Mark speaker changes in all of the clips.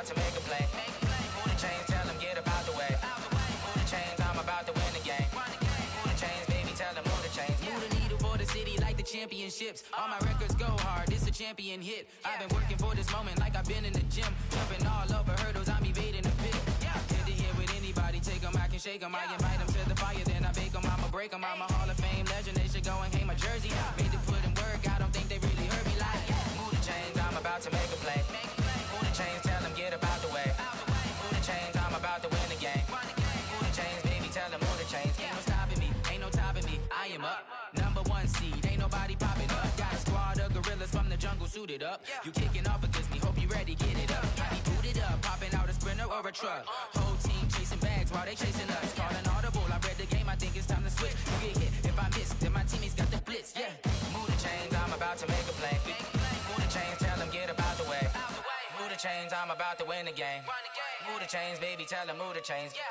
Speaker 1: about to make a play. Move the chains, tell them get about the way. Move the chains, I'm about to win the game. Move the chains, baby, tell them move the chains. Move the needle for the city like the championships. All my records go hard, this a champion hit. I've been working for this moment like I've been in the gym. Jumping all over hurdles, I'm evading the pit. Hit the hit with anybody, take them, I can shake them. I invite them to the fire, then I bake them, I'ma break them. I'm a Hall of Fame legend, they should go and hang my jersey. Made to put in work, I don't think they really heard me like. Move the chains, I'm about to make a play. Move the chains, tell them get about the way. Move the chains, I'm about to win the game. Move the chains, baby, tell them move the chains. Ain't no stopping me, ain't no topping me, I am up. #1 seed, ain't nobody popping up. Got a squad of gorillas from the jungle suited up. You kicking off against me, hope you ready, get it up. I be booted up, popping out a Sprinter or a truck. Whole team chasing bags while they chasing us. Calling audible, I read the game, I think it's time to switch. You get hit, if I miss, then my teammates got the blitz, yeah. Move the chains, I'm about to make a play. Move the chains, tell them get about the way. Move the chains, I'm about to win the game. Move the chains, baby, tell them move the chains. Yeah.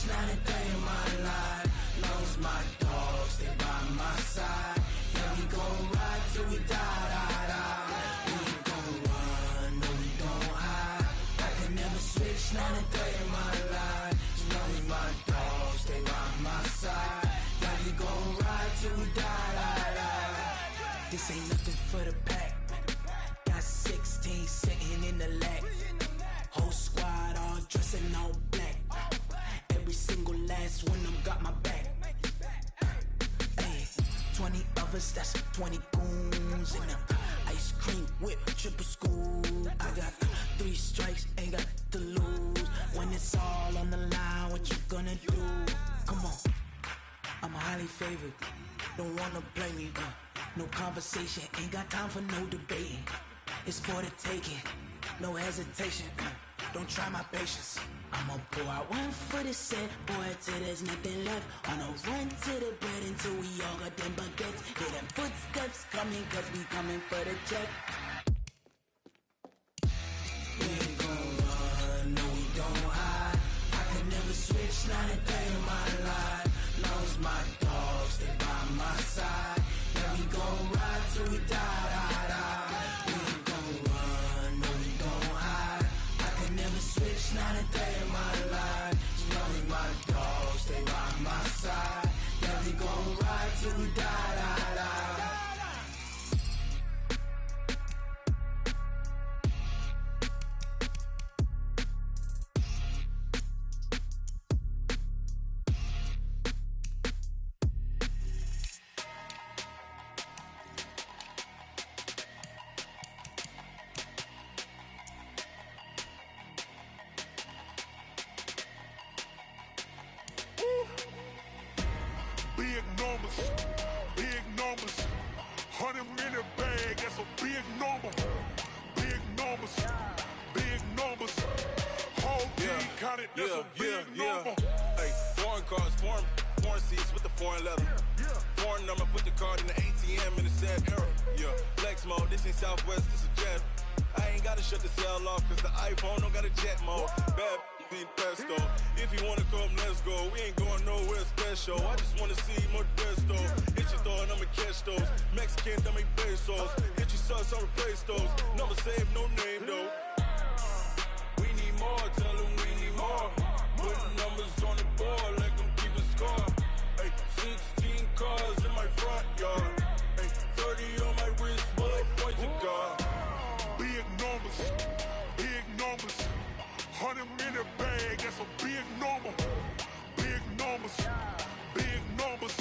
Speaker 2: Not a day in my life. Knows my dogs, they by my side. Yeah, we gon' ride till we die, die, die. We ain't gon' run, no, we don't hide. I can never switch, not a day in my life. Knows my dogs, they by my side. Yeah, we gon' ride till we die, die, die. This ain't nothing for the pack. Got 16 sitting in the lap. Whole squad all dressing all black. Every single last one of them got my back. Hey, 20 of us, that's 20 goons in them. Ice cream whip, triple scoop. I got 3 strikes, ain't got to lose. When it's all on the line, what you gonna do? Come on, I'm highly favored. Don't wanna play me, no conversation, ain't got time for no debating. It's for the taking, no hesitation. Don't try my patience. I'ma pour out one for the set, boy, till there's nothing left. On a run to the bread until we all got them baguettes. Hear them footsteps coming, cause we coming for the check. We ain't gon' run, no, we don't hide. I can never switch, not a day in my life. Knows my dogs, they by my side. Yeah, we gon' ride till we die, die, die. We ain't gon' run, no, we don't hide. I can never switch, not a day in my life. Knows my dogs, they by my side. Yeah, we gon' ride till we die, die, die.
Speaker 3: Big numbers, 100 in a bag, that's a big number. Big numbers, big numbers. Whole team counted, that's a big number.
Speaker 4: Hey, foreign cars, foreign seats with the foreign leather. Foreign number, put the card in the ATM in the sad era. Yeah, flex mode, this ain't Southwest, this a jet. I ain't gotta shut the cell off, cause the iPhone don't got a jet mode. Bad being pesto. If you wanna come, let's go. We ain't going nowhere special. I just wanna see more Modesto. Hit your thought, I'ma catch those. Mexican, that make pesos. Hit your sus, I'll replace those. Number saved, no name though. We need more, tell them we need more. Putting numbers on the board like I'm keeping score. Hey, 16 cars in my front yard. Hey, 30 on my wrist, but I point to God.
Speaker 3: Big numbers, big numbers. 100 in a bag, that's a big number. Big numbers, big numbers.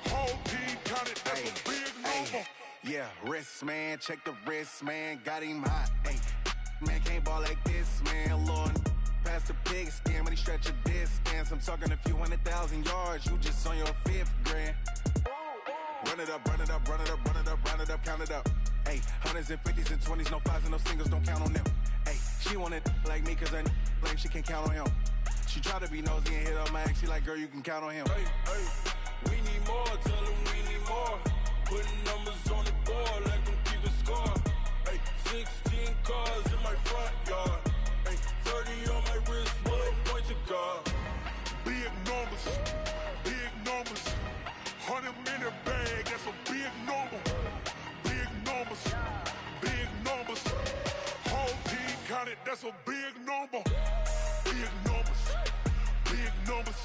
Speaker 3: Whole team counted, that's a big number.
Speaker 5: Yeah, wrist man, check the wrist man, got him hot. Ay, man can't ball like this, man. Lord, past the pig skin, but he stretch a distance. I'm talking a few 100,000 yards, you just on your 5th grand. Run it up, run it up, run it up, run it up, run it up, count it up. Ay, 100s and 50s and 20s, no 5s and no singles, don't count on them. Ay, she want it like me, cause her like she can't count on him. She try to be nosy and hit up my ex, she like, girl, you can count on him.
Speaker 4: Hey, hey, we need more, tell them we need more. Putting numbers on the board like I'm keeping score. Hey, 16 cars in my
Speaker 3: 100, that's a big number. Big numbers, big numbers.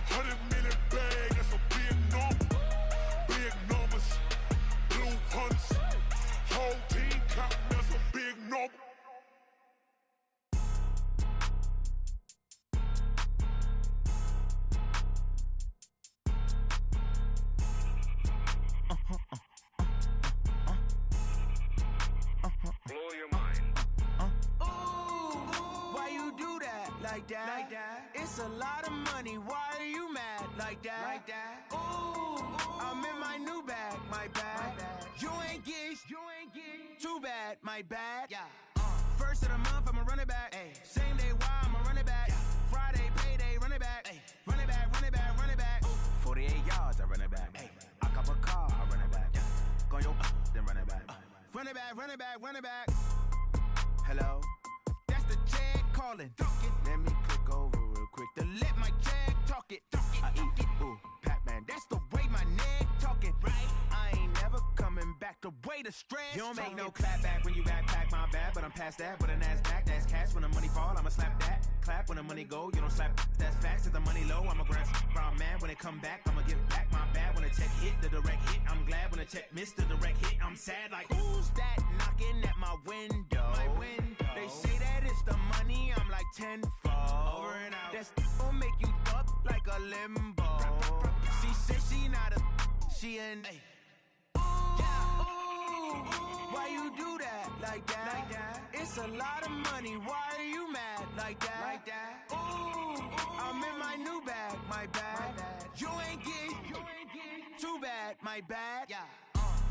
Speaker 3: 100 million bag, that's a big number. Big numbers, blue hunts. Whole team counting, that's a big number.
Speaker 1: Blow your mind.
Speaker 2: Why you do that? Like that? It's a lot of money. Why are you mad? Like that? Ooh, I'm in my new bag. My bad. You ain't get. Too bad. My bad. Yeah. First of the month, I'ma run it back. Ay. Same day, why I'ma run it back. Friday, payday, run it back. Ay. Run it back, run it back, run it back. 48 yards, I run it back. Ay. I cop a car, I run it back. Go your then run it back. Run it back, run it back, run it back. Hello? That's the jag calling. Let me click over real quick to let my jag talk it. I eat it, ooh, Pac-Man. That's the way my neck talking. Right? I ain't never coming back the way the stress. You don't make no clap back when you backpack, my bad, but I'm past that. With a NASDAQ, that's cash. When the money fall, I'ma slap that. Clap when the money go, you don't slap. That's facts. If the money low, I'ma grab brown man. When it come back, I'ma give back my bad. When the check hit, the direct hit. I'm glad when the check missed the direct hit. I'm sad like, who's that knocking at my window? My window. They say that it's the money, I'm like tenfold. Over and out. That's gon' make you up like a limbo. She said she not a, she an. Why you do that? Like that? It's a lot of money. Why are you mad? Like that? Ooh, I'm in my new bag. My bad. You ain't get. Too bad. My bad. Yeah.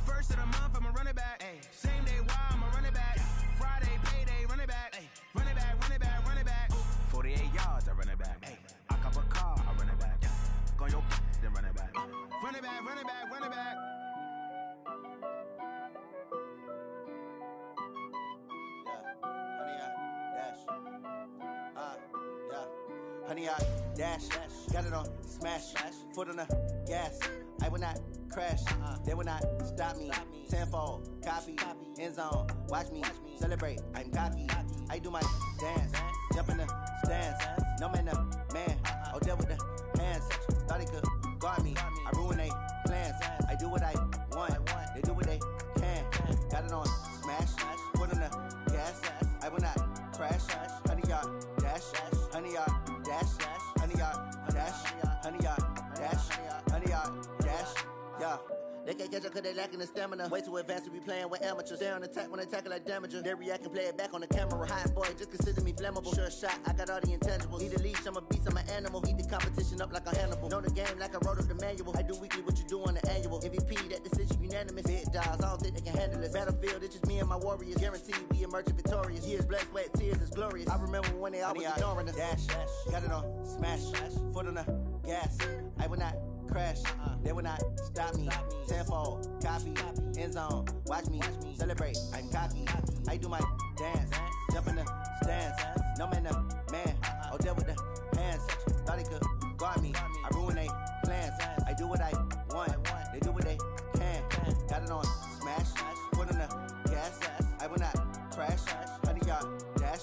Speaker 2: First of the month, I'ma run it back. Ay. Same day, why I'ma run it back. Friday, payday, run it back. Ay. Run it back, run it back, run it back. 48 yards, I run it back. Ay. I cop a car, I run it back. Go your then run it back. Run it back, run it back, run it back.
Speaker 6: Honey, I dash, got it on smash, foot on the gas. I will not crash, they will not stop me. Tenfold, copy, end zone, watch me celebrate. I'm cocky, I do my dance, jump in the stands. No man, man, oh deal with the hands. Thought he could guard me, I ruin they plans. I do what I want, they do what they can. Got it on smash, foot on the gas. I will not crash, honey, yard dash, honey, yard dash, honey, yard dash, honey, yard dash, honey, yard dash, yeah. They can't catch up cause they lacking the stamina. Way too advanced to be playing with amateurs. Stay on attack when they tackle like damager. They react and play it back on the camera. Hot boy, just consider me flammable. Sure shot, I got all the intangibles. Need a leash, I'm a beast, I'm an animal. Eat the competition up like a Hannibal. Know the game like I wrote up the manual. I do weekly what you do on the annual. MVP, that decision unanimous. Big dogs, I don't think they can handle it. Battlefield, it's just me and my warriors. Guaranteed we emerging victorious. Years, blood, sweat, tears, is glorious. I remember when they always ignoring us. Dash, got it on smash, foot on the gas. I will not crash, they will not stop me. Tenfold, copy, end zone, watch me celebrate. I'm cocky, I do my dance, jump in the stands. No man, man, oh deal with the hands. Thought he could guard me, I ruin they plans. I do what I want, they do what they can. Got it on smash, foot on the gas. I will not crash, honey yard dash,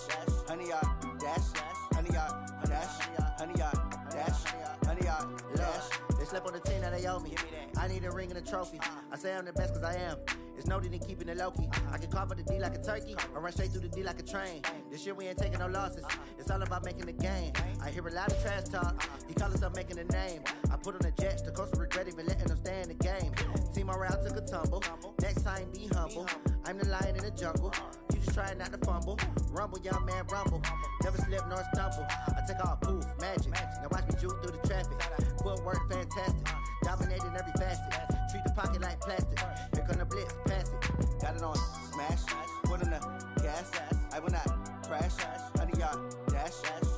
Speaker 6: honey yard dash, honey yard dash, honey yard dash, honey yard dash. They slept on the team that they owe me. I need a ring and a trophy. I say I'm the best cause I am. It's no need in keeping it low-key. I can carve up the D like a turkey or run straight through the D like a train. This year we ain't taking no losses. It's all about making the game. I hear a lot of trash talk. He call himself making a name. I put on the jets. The coach regret even letting them stay in the game. Team morale took a tumble. Next time be humble. I'm the lion in the jungle. You just try not to fumble. Rumble, young man, rumble. Never slip nor stumble. I take off, poof, magic. Now watch me juke through the traffic. Footwork fantastic. Dominating every facet. Treat the pocket like plastic. Here come the blitz, pass it. Got it on smash. Foot on the gas. I will not crash. Honey yard dash.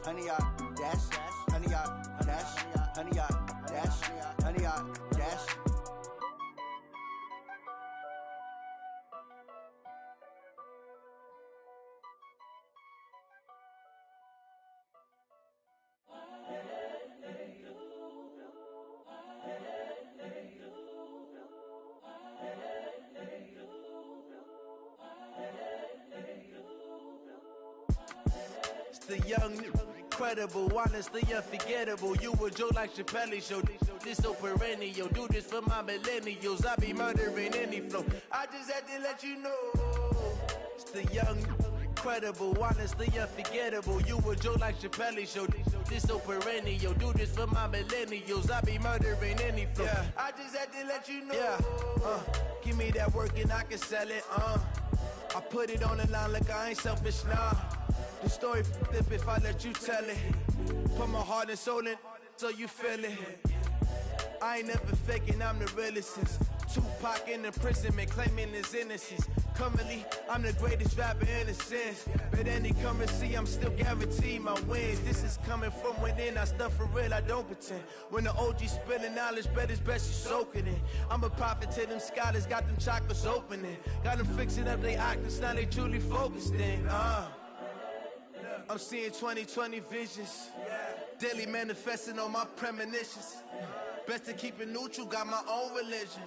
Speaker 6: Honey yard dash. Honey yard dash. Honey yard dash. Honey yard dash.
Speaker 7: The young, incredible, honestly unforgettable. You a joke like Chappelle show. This so perennial. Do this for my millennials. I be murdering any flow. I just had to let you know. It's the young, incredible, honestly unforgettable. You a joke like Chappelle show. This so perennial. Do this for my millennials. I be murdering any flow. Yeah. I just had to let you know. Yeah. Give me that work and I can sell it. I put it on the line like I ain't selfish, nah. The story flip if I let you tell it. Put my heart and soul in so you feel it. I ain't never faking, I'm the realest since Tupac in imprisonment, claiming his innocence. Currently, I'm the greatest rapper in a sense. But any currency, I'm still guaranteed my wins. This is coming from within, I stuff for real, I don't pretend. When the OG spilling knowledge, bet it's best you soak it in. I'm a prophet to them scholars, got them chakras opening. Got them fixing up they octaves, now they truly focused in. I'm seeing 2020 visions. Daily manifesting on my premonitions. Best to keep it neutral, got my own religion.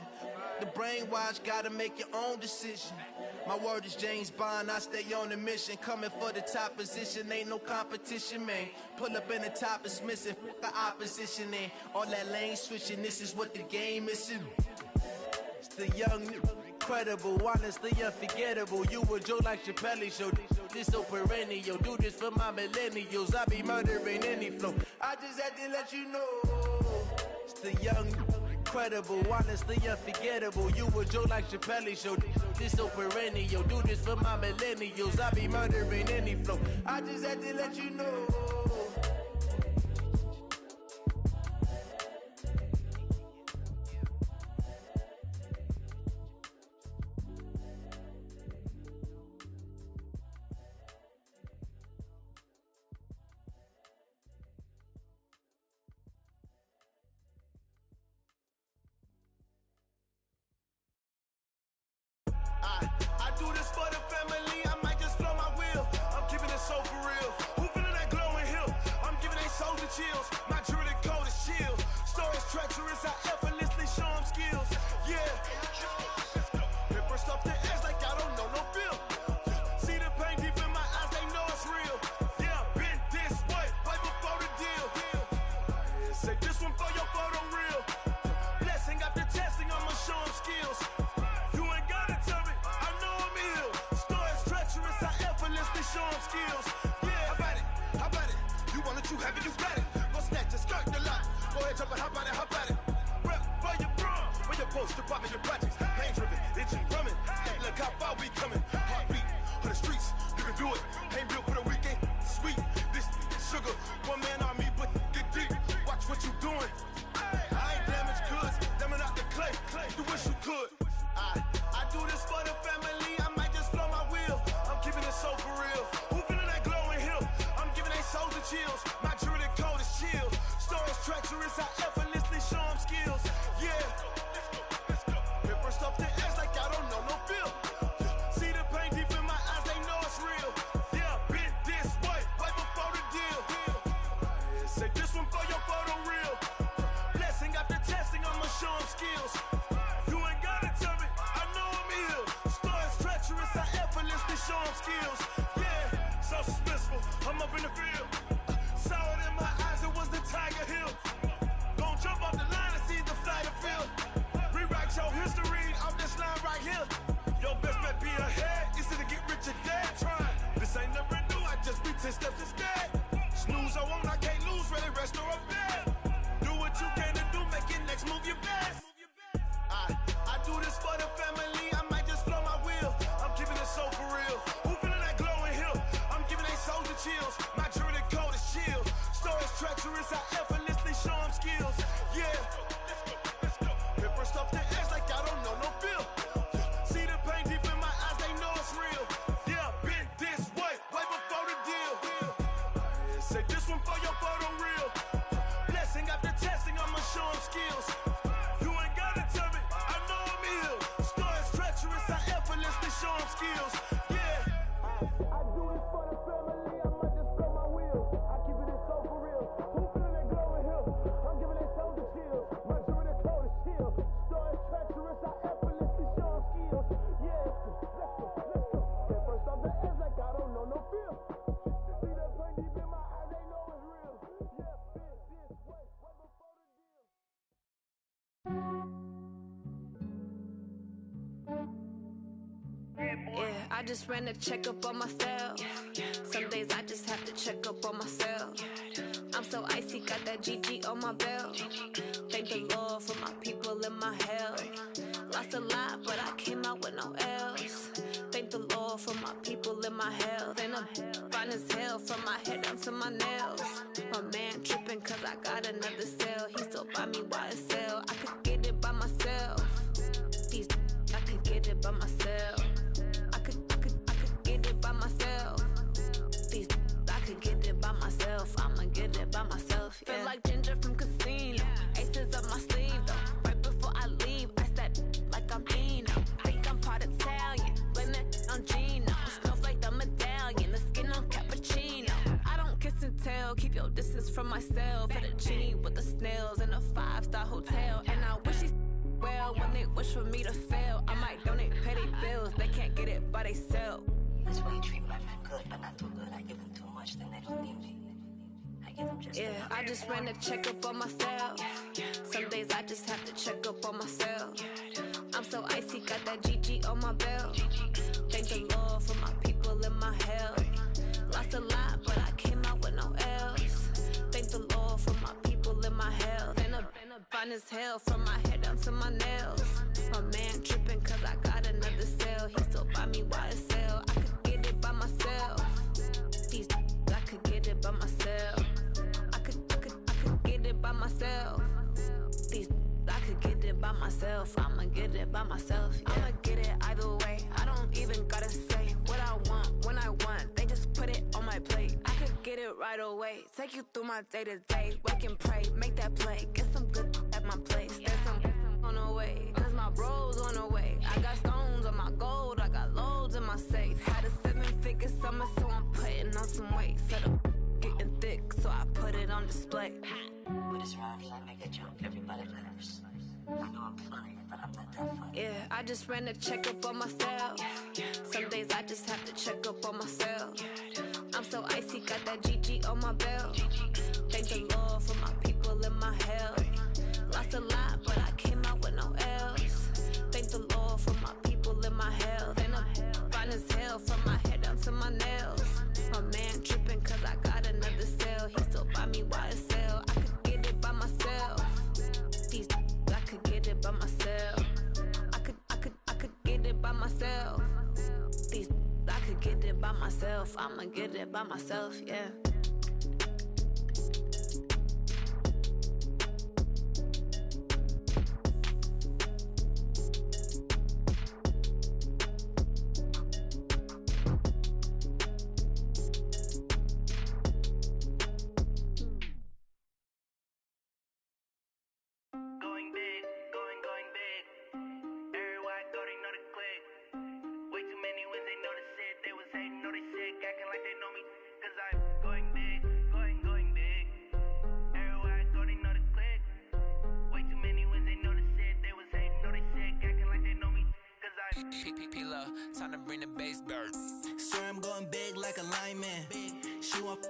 Speaker 7: The brainwash, gotta make your own decision. My word is James Bond, I stay on the mission. Coming for the top position, ain't no competition, man. Pull up in the top, it's missing, the opposition in. All that lane switching, this is what the game is in. It's the young, incredible, honestly unforgettable. You a joke like Chappelle show. This so perennial. Do this for my millennials. I be murdering any flow. I just had to let you know. It's the young, incredible, honestly unforgettable. You a joke like Chappelle show. This so perennial. Do this for my millennials. I be murdering any flow. I just had to let you know.
Speaker 8: I do this for the family, I might just blow my wheel. I'm keeping it so for real. Who feeling that glowing hill? I'm giving they souls the chills. My jewelry code is chill. Stories treacherous, I effortlessly show them skills. Yeah. Paper stuff the edge like I don't know no feel. See the pain deep in my eyes, they know it's real. Yeah, been this way, way before the deal. Say this one for your photo real. Blessing after testing, I'ma show them skills. Show them skills. Yeah, how about it? You want it, you have it, you got it. Go snatch your skirt, the lot. Go ahead, jump it, how about it? Rep for your bro. When your post, department, your projects. Pain driven, itching, drumming. Look how far we coming. Heartbeat on the streets, you can do it. Ain't built for the weekend. Sweet, this sugar. One man army, but get deep. Watch what you doing. I ain't damaged goods, damn out the clay. You wish you could. I do this for the family. I might just blow my wheel. I'm keeping it so for real. Who feeling that glowing hill? I'm giving they souls the chills. My jewelry code is chill. Stories treacherous, I effortlessly show them skills. Yeah. Paper stuff the edge like I don't know no feel. See the pain deep in my eyes, they know it's real. Yeah, been this way, way before the deal. Say this one for your photo real. Blessing after testing, I'ma show them skills. You ain't gotta tell me, I know I'm ill. Stories treacherous, I effortlessly show them skills. Yeah, so suspenseful, I'm up in the field. Saw it in my eyes, it was the Tiger Hill. Gon' jump off the line and see the fly the field. Rewrite your history off this line right here. Your best bet be ahead, easy to get rich or dead. Try, this ain't never new, I just be 10 steps instead. Snooze or won't, I can't lose, ready, rest or a bed. Do what you can to do, make it next move your best. I do this for the family, I might just blow my wheel. I'm keeping it so for real. Who feeling that glowing hill? I'm giving they souls the chills. My jewelry code is chill. Stories treacherous, I effortlessly show them skills. Yeah. Paper stuff the edge like I don't know no feel. See the pain deep in my eyes, they know it's real. Yeah, been this way, way before the deal. Say this one for your photo real. Blessing after testing, I'ma show them skills. You ain't gotta tell me, I know I'm ill. Stories treacherous, I effortlessly show them skills. Yeah. I do this for the family, I might just blow my wheel. I keep it so for real. Who feeling that glowing hill? I'm giving they souls the chills. My jewelry code is chill. Stories treacherous, I effortlessly show them skills. Yeah, let's go. Get first off the edge like I don't know no feel. See that pain deep
Speaker 9: just ran a checkup on myself. Some days I just have to check up on myself. I'm so icy, got that GG on my belt. Thank the Lord for my people and my health. Lost a lot, but I came out with no L's. Thank the Lord for my people and my health. And I'm fine as hell from my head down to my nails. My man tripping cause I got another cell. He still buy me YSL. I could get it by myself. These I could get it by myself. I could get it by myself. These I could get it by myself. I'ma get it by myself. Yeah. Feel like Ginger from Casino. Aces up my sleeve though. Right before I leave, I said like I'm Dino. Think I'm part Italian. Blame it on Gino. Snowflake the medallion. The skin on cappuccino. I don't kiss and tell. Keep your distance from myself. At a genie with the snails in a 5-star hotel. And I wish he's well when they wish for me to fail. I might donate petty bills. They can't get it by themselves.
Speaker 10: That's why you treat my friend good, but not too good. I give them too much, then they don't need me. I give them just enough.
Speaker 9: I just ran a checkup on myself. Some days I just have to check up on myself. I'm so icy, got that GG on my belt. Thank the Lord for my people and my health. Lost a lot, but I came out with no L's. Thank the Lord for my people and my health. And I'm fine as hell from my head down to my nails. My man tripping cause I got another cell. He still buy me YSL. I could get it by myself. These I could get it by myself. I could get it by myself. These I could get it by myself. I'ma get it by myself. Yeah. I'ma get it either way. I don't even gotta say what I want when I want. They just put it on my plate. I could get it right away. Take you through my day to day. Wake and pray, make that play. Get some good at my place. There's some on the way. Cause my bros on the way. I got stones on my gold. I got loads in my safe. Had a 7-figure summer, so I'm putting on some weight. Set up getting thick, so I put it on display.
Speaker 10: With this rhyme, I make a joke. Everybody laughs. I know I'm funny, but I'm not that funny.
Speaker 9: Yeah, I just ran a checkup on myself. Some days I just have to check up on myself. I'm so icy, got that GG on my belt. Thank the Lord for my people and my health. Lost a lot, but I came out with no L's. Thank the Lord for my people and my health. And I'm fine as hell from my head down to my nails. My man tripping cause I got another cell. He still buy me YSL. I could get it by myself. These I could get it by myself. I could get it by myself. These I could get it by myself. I'ma get it by myself, yeah.
Speaker 1: Time to bring the bass bird.
Speaker 7: Swear I'm going big like a lineman. She want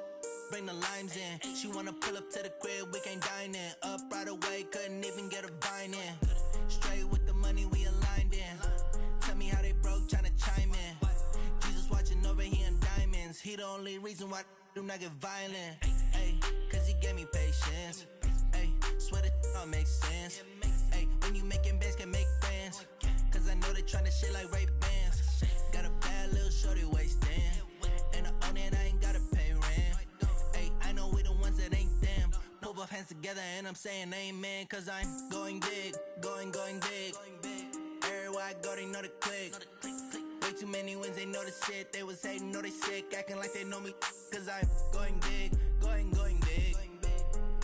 Speaker 7: bring the limes in. She wanna pull up to the crib, we can't dine in. Up right away, couldn't even get a vine in. Straight with the money we aligned in. Tell me how they broke, tryna chime in. Jesus watching over here in diamonds. He the only reason why do not get violent. Ay, cause he gave me patience. Ay, swear that don't make sense. Ay, when you making bands can make friends. Cause I know they tryna shit like Ray-Bans. Got a bad little shorty wasting. And I own it, I ain't gotta pay rent. Ay, I know we the ones that ain't them. Pull both hands together and I'm saying amen. Cause I'm going big, going big. Everywhere I go, they know the click. Way too many wins, they know the shit. They was hating, know they sick, acting like they know me. Cause I'm going big, going big.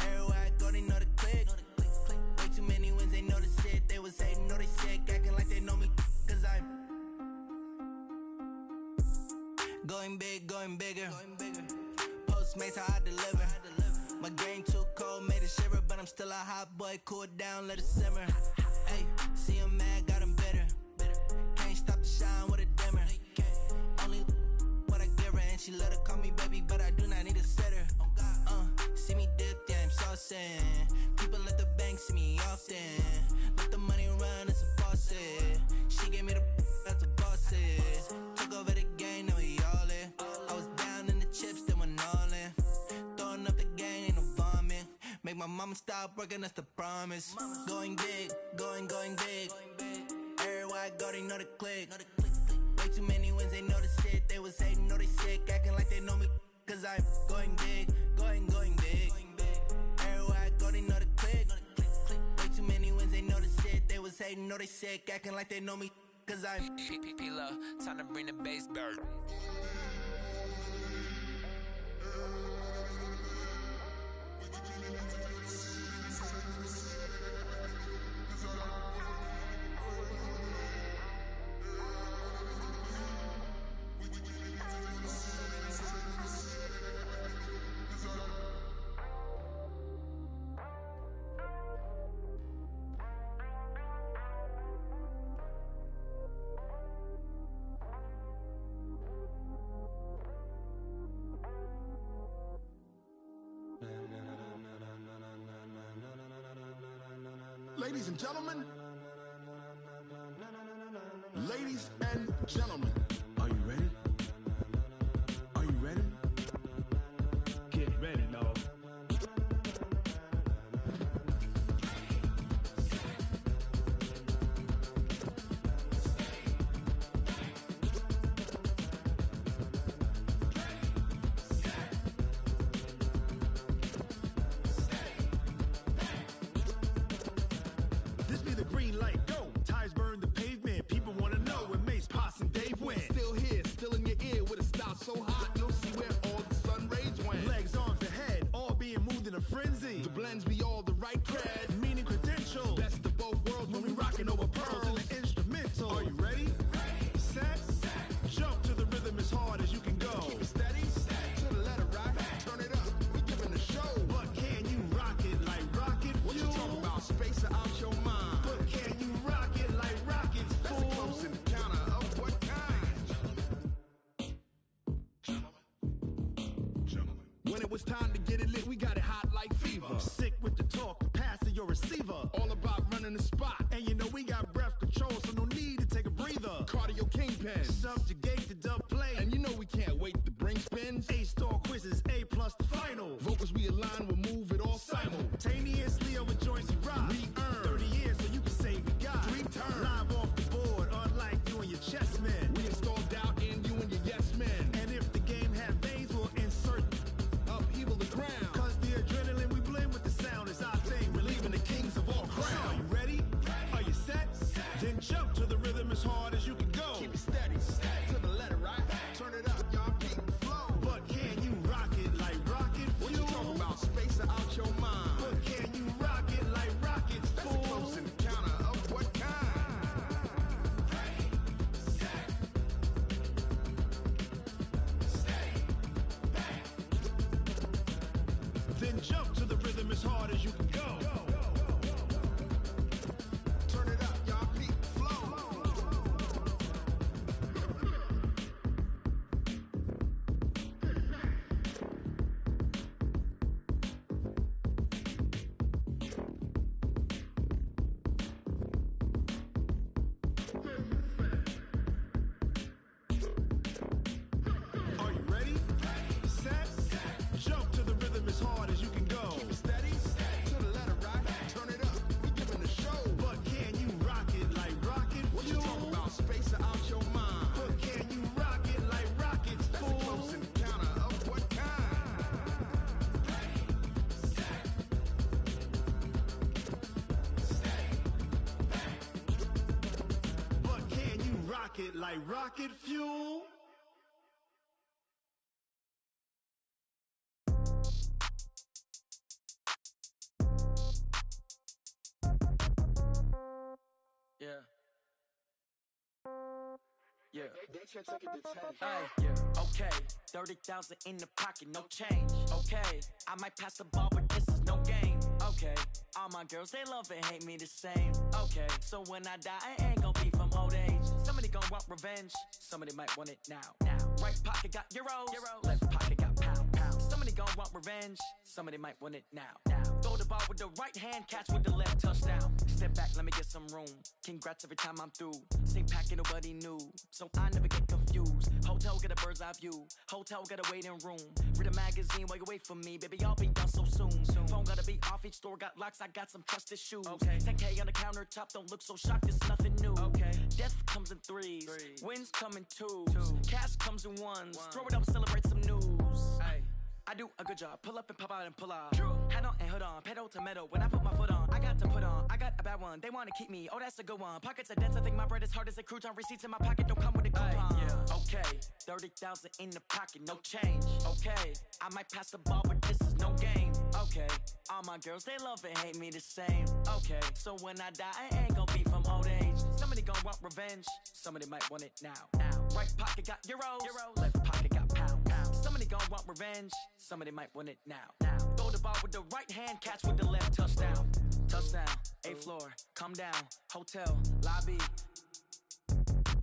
Speaker 7: Everywhere I go, they know the click. Way too many wins, they know the shit. They was hating, know they sick, acting like they know me. Cause I'm going big, going bigger. Postmates how I deliver. My game too cold, made it shiver. But I'm still a hot boy, cool it down, let it simmer. Hey, see him mad, got him bitter. Can't stop the shine with a dimmer. Only what I give her, and she let her call me baby, but I do not need a sitter. See me dip, yeah, I'm saucing. People at the bank see me often. Let the money run, it's a faucet. She gave me the that's a boss it. Took over the
Speaker 11: my mama stopped working, that's the promise. Going big, going big. Everywhere I go, they know the click. Way too many wins, they know the shit. They was hating, know they sick, acting like they know me. Cause I'm going big, going big. Everywhere I go, they know the click. Way too many wins, they know the shit. They was hating, know they sick, acting like they know me. Cause I'm
Speaker 1: P-P-P-Love, time to bring the bass back.
Speaker 12: Ladies and gentlemen, ladies and gentlemen, are you ready? Are you ready? Get ready, dog. This be the green light, go. Tires burn the pavement. People wanna know when Mace, Potts, and Dave went. Still here, still in your ear with a style so hot, you'll see where all the sun rays went. Legs, arms, the head, all being moved in a frenzy. The blends be all the right cred, meaning credentials. Best of both worlds when we rockin' over pearls in the instrumental. Are you ready? Set, jump to the rhythm as hard as you can go. Keep it steady, to the letter right. Turn it up, we giving the show. But can you rock it like rocket fuel? What you talking about? Space out your mind. But can you rock it like rockets, fool? That's a close encounter of what kind? Gentlemen. When it was time to get it lit, we got it hot like fever. Sick with the talk, pass to your receiver. All about running the spot. And you know we got breath control, so no need to take a breather. Cardio kingpin, subjugate the dub play. And you know we can't wait to bring spins. A-star quizzes, A+ the final. Vocals we align, we'll move it all simultaneously over joints we rock. We earn 30 years so you can say we got 3 turns. Live off the board, unlike you and your chess men. We install doubt in you and your yes men. And if the game had veins, we'll insert upheaval the ground. Cause the adrenaline we blend with the sound is our thing, relieving the kings of all crowns. Are you ready? Are you set? Then jump to the rhythm as hard as you can go. Keep it steady, to the letter right. Turn it up, y'all keep the flow. But can you rock it like rocket fuel? What you talking about? Space out your mind. But can you rock it like rockets, fool? That's a close encounter of what kind? Then jump to the rhythm as hard as you can go. Turn it up, y'all keep the flow. Are you ready? Set, jump to the rhythm as hard as you can go. Keep it steady, to the letter right. Turn it up, we giving the show. But can you rock it like rocket fuel? What you talking about? Space out your mind. But can you rock it like rockets, fool? That's a close encounter of what kind? But can you rock it like rocket fuel?
Speaker 1: Yeah. Yeah. Hey, yeah. Okay. 30,000 in the pocket, no change. Okay. I might pass the ball, but this is no game. Okay. All my girls, they love and hate me the same. Okay. So when I die, I ain't gonna be from old age. Somebody gonna want revenge. Somebody might want it now. Right pocket got euros. Left pocket got pounds. Somebody gonna want revenge. Somebody might want it now. Throw the ball with the right hand, catch with the left, touchdown. Step back, let me get some room. Congrats every time I'm through. Same packet, nobody knew. So I never get confused. Whole
Speaker 13: Motel, get a bird's eye view. Hotel, get a waiting room. Read a magazine while you wait for me. Baby, I'll be done so soon. Phone gotta be off, each store got locks, I got some trusted shoes. 10K on the countertop, don't look so shocked, it's nothing new. Death comes in threes, wins come in twos. Cash comes in ones, throw it up, celebrate some news. I do a good job, pull up and pop out and pull out. Hat on and hood on, pedal to metal. When I put my foot on, I got to put on. I got a bad one, they wanna keep me, oh that's a good one. Pockets are dense, I think my bread is hard as a crouton. Receipts in my pocket don't come with a coupon. Okay, 30,000 in the pocket, no change. Okay, I might pass the ball, but this is no game. Okay, all my girls, they love and hate me the same. Okay, so when I die, I ain't gon' be from old age. Somebody gon' want revenge, somebody might want it now. Right pocket got euros, left pocket got pounds. Somebody gon' want revenge, somebody might want it now. Throw the ball with the right hand, catch with the left, touchdown. Touchdown, 8th floor, come down, hotel, lobby.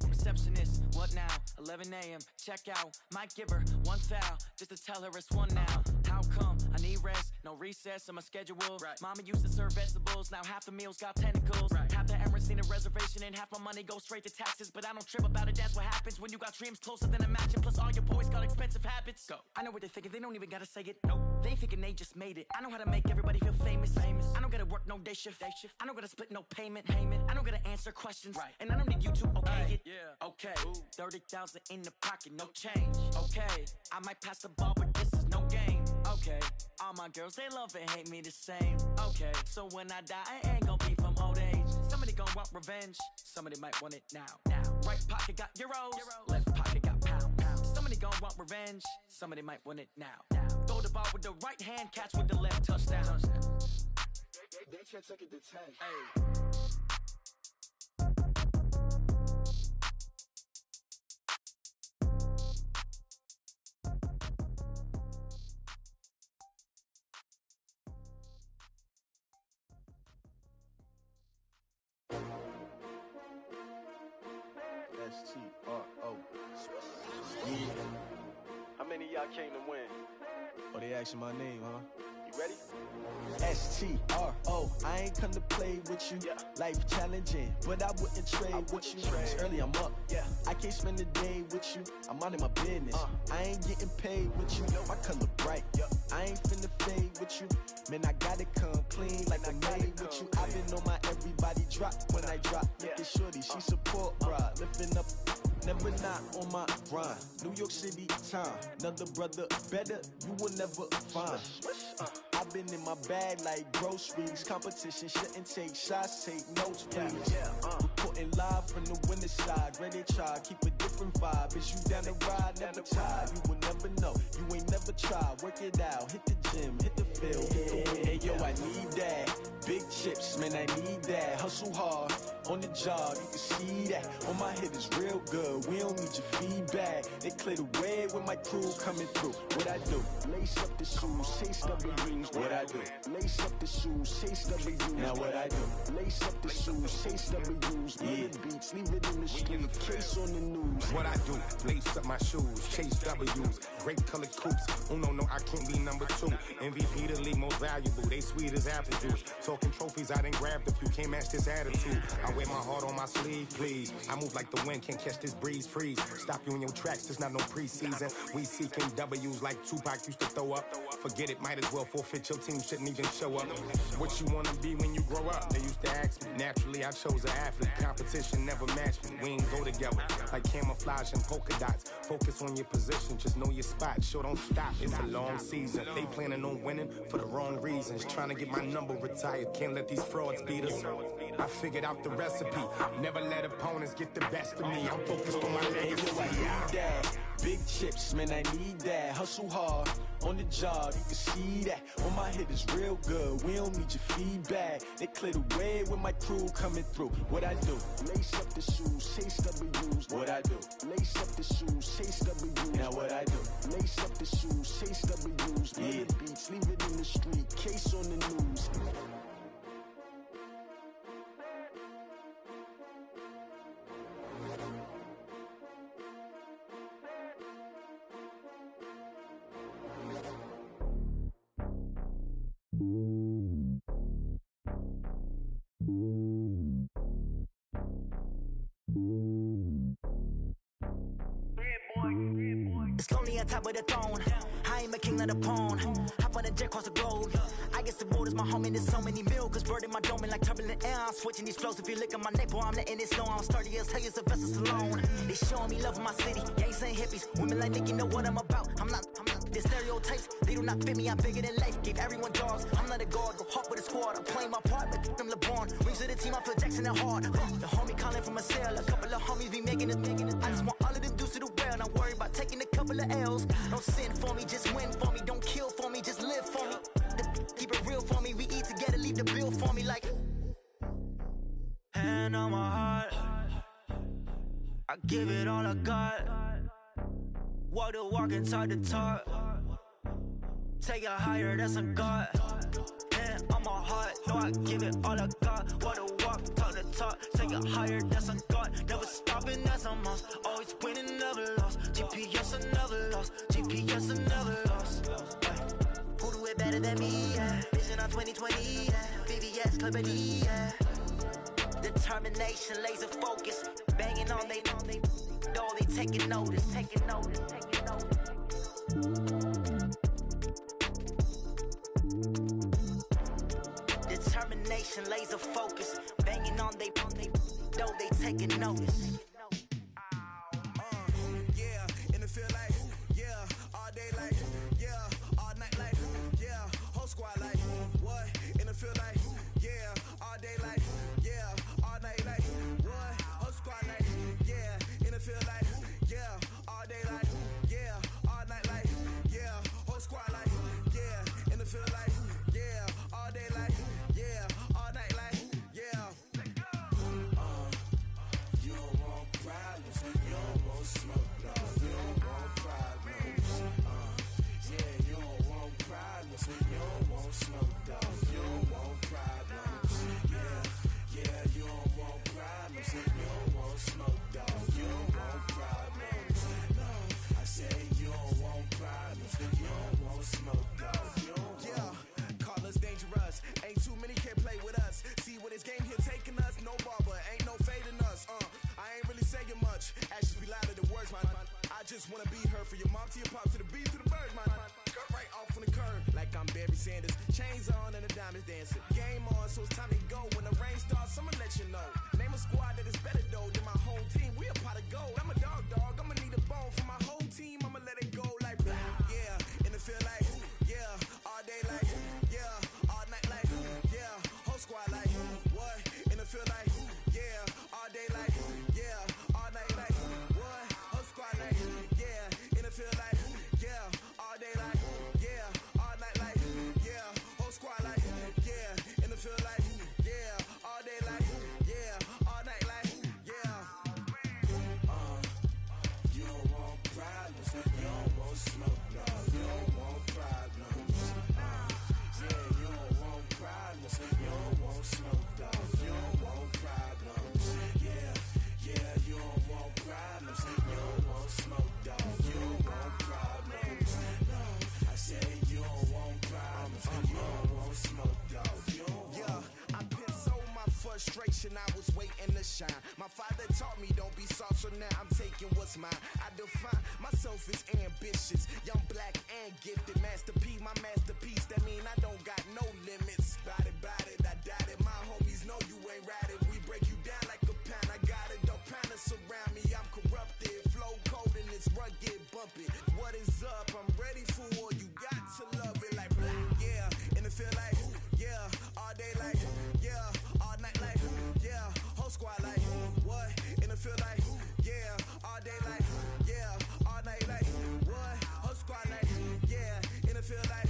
Speaker 13: Receptionist, what now? 11 a.m., check out. Might give her one foul, just to tell her it's one now. How come? I need rest, no recess in my schedule. Mama used to serve vegetables, now half the meals got tentacles. Half the Emirates need a reservation and half my money goes straight to taxes. But I don't trip about it, that's what happens when you got dreams closer than a matching. Plus all your boys got expensive habits. Go. I know what they're thinking, they don't even gotta say it. Nope. They thinking they just made it. I know how to make everybody feel famous. I don't gotta work no day shift. I don't gotta split no payment. I don't gotta answer questions. And I don't need you to okay it. Okay, 30,000 in the pocket, no change. Okay, I might pass the ball, but this is no game. Okay, all my girls, they love and hate me the same. Okay, so when I die, I ain't gon' be from old age. Somebody gon' want revenge, somebody might want it now. Right pocket got euros, left pocket got pounds. Somebody gon' want revenge, somebody might want it now. Throw the ball with the right hand, catch with the left, touchdown.
Speaker 12: They can't take it to 10.
Speaker 13: Hey.
Speaker 7: S-T-R-O. Yeah. How many of y'all came to win? Oh, they asking my name, huh? You ready? S-T-R-O. I ain't come to play with you. Life challenging, but I wouldn't trade with you. It's early, I'm up. I can't spend a day with you. I'm out of my business. I ain't getting paid with you. My color bright. I ain't finna fade with you. Man, I gotta come clean like I made with you. I've been on my everybody drop when I drop. Look at shorty, she support bra. Lifting up, never not on my grind. New York City time, another brother better, you will never find. I've been in my bag like groceries. Competition shouldn't take shots, take notes, please. Reporting live from the winter side. Ready to try, keep a different vibe. Is you down the ride, never tired. You will never know, you ain't never tried. Work it out, hit the gym, hit the field, hit the wind. Hey yo, I need that. Big chips, man, I need that. Hustle hard, on the job, you can see that. On my hit is real good, we don't need your feedback. They clear the way when my crew coming through. What I do? Lace up the shoes, chase W's. What I do? Lace up the shoes, chase W's. Now what I do? Lace up the shoes, chase W's. Yeah, beats, leave it in the street, case on the news.
Speaker 14: What I do? Lace up my shoes, chase W's. Great colored coops. Oh no, I can't be number 2. MVP the league most valuable. They sweet as apple juice. Talking trophies, I done grabbed a few. Can't match this attitude. I wear my heart on my sleeve, please. I move like the wind, can't catch this breeze, freeze. Stop you in your tracks, there's not no preseason. We seeking W's like Tupac used to throw up. Forget it, might as well forfeit. Your team shouldn't even show up. What you wanna be when you grow up? They used to ask me. Naturally, I chose an athlete. Competition never matched me. We ain't go together like camouflage and polka dots. Focus on your position, just know your spot. Sure, don't stop. It's a long season. They planning on winning for the wrong reasons. Trying to get my number retired. Can't let these frauds beat us. I figured out the recipe. Never let opponents get the best of me. I'm focused on my legacy.
Speaker 7: I need that. Big chips, man, I need that. Hustle hard, on the job, you can see that. On my hit is real good, we don't need your feedback. They clear the way when my crew coming through. What I do? Lace up the shoes, chase W's. What I do? Lace up the shoes, chase W's. Now what I do? Lace up the shoes, chase W's. Yeah, beats, leave it in the street, case on the news.
Speaker 15: Yeah, boy.
Speaker 13: top of the throne. I ain't a king, not a pawn. Hop on a jet across the globe. I guess the world is my home and there's so many milk. Bird in my dome and like turbulent air. I'm switching these flows. If you look at my neck, boy, I'm letting it slow. I'm sturdy as hell, a vessel alone. They showing me love in my city. Gangs ain't hippies. Women like Nicky know what I'm about. I'm not. The stereotypes, they do not fit me. I'm bigger than life. Gave everyone jobs. I'm not a guard. Go hard with a squad. I'm playing my part, but them LeBron. Rings to the team. I feel Jackson and hard. The homie calling from a cell. A couple of homies be making it. I just want all of them dudes to do well. Not worry about taking a couple of L's. Don't sin for me, just win for me. Don't kill for me, just live for me. Keep it real for me. We eat together, leave the bill for me like. Hand on my heart, I give it all I got. Walk the walk and talk the talk. Take it higher, that's a God. Hand on my heart, no, I give it all I got. Walk the walk, talk the talk. Take it higher, that's a God. Never stopping, that's a must. Always winning, never lost. GPS, I never lost. GPS, I never lost. Who do it better than me? Yeah. Vision on 2020, yeah. VVS, Clippity, yeah. Determination, laser focus. Banging on they know they taking notice. Taking notice. Determination, laser focus. Banging on they know they taking notice.
Speaker 8: Yeah, and it feel like, yeah, all day like, yeah, all night like, yeah, whole squad like, what? And it feel like, yeah, all day like, yeah, all night like, what? Whole squad like, yeah, and it feel like, yeah, all day like, yeah, all night like, yeah, whole squad like, yeah, and it feel like, yeah, all day like, yeah, all night like, yeah. You don't want problems, you don't want smoke, no, you don't want problems. Yeah, you don't want problems, you don't want smoke, dog, you don't want problems. Yeah, you don't want problems, you don't want smoke, dog, you don't want problems. No, I say you don't want problems, you don't want smoke, dog, you don't want. Yeah, call us dangerous, ain't too many can play with us. See what this game here taking us, no barber, ain't no fading us. I ain't really saying much, actions be louder than words, man. I just wanna be heard for your mom to your pop to the beat to the birds, man. Cut right off on the curb, like I'm Barry Sanders. Chains on and the diamonds dancing. Game on, so it's time to go. When the rain starts, I'ma let you know. Name a squad that is better though than my whole team. We a pot of gold. I'm a dog, I'ma need a bone for my whole team. I'ma let it go like, yeah, and it feel like, yeah, all day like, yeah, all night like, yeah, whole squad like, what? And it feel like, yeah, all day like, yeah, all night like, what? Whole squad like, yeah, and it feel like, yeah, all day like, yeah, all night like, yeah, whole squad like, yeah, and it feel like, yeah, all day like, yeah, all night like, yeah. You don't want problems, you don't want smoke, no, you don't want problems. Yeah, you don't want problems, you don't want smoke, dog, you don't want problems. Yeah, you don't want problems, you don't want smoke, dog, you don't want problems. No, I say you don't want problems, you don't want smoke, dog, you don't want. Yeah, I pin so my frustration, I was waiting to shine. My father taught me don't be soft, so now I'm taking what's mine. I define myself as ambitious, young, black, and gifted. Master P, my masterpiece, that mean I don't got no limits. Bout it, I doubt it. My homies know you ain't ratted. We break you down like a pound. I got it, don't pound us around me. I'm corrupted, flow cold and it's rugged, bumpy. What is up? I'm ready for war. You got to love it like black, yeah. And it feel like, yeah, all day like, yeah, all night like, yeah, whole squad like, what? And it feel like, yeah, all day like, yeah, all night like, what? Whole squad like, yeah, and it feel like,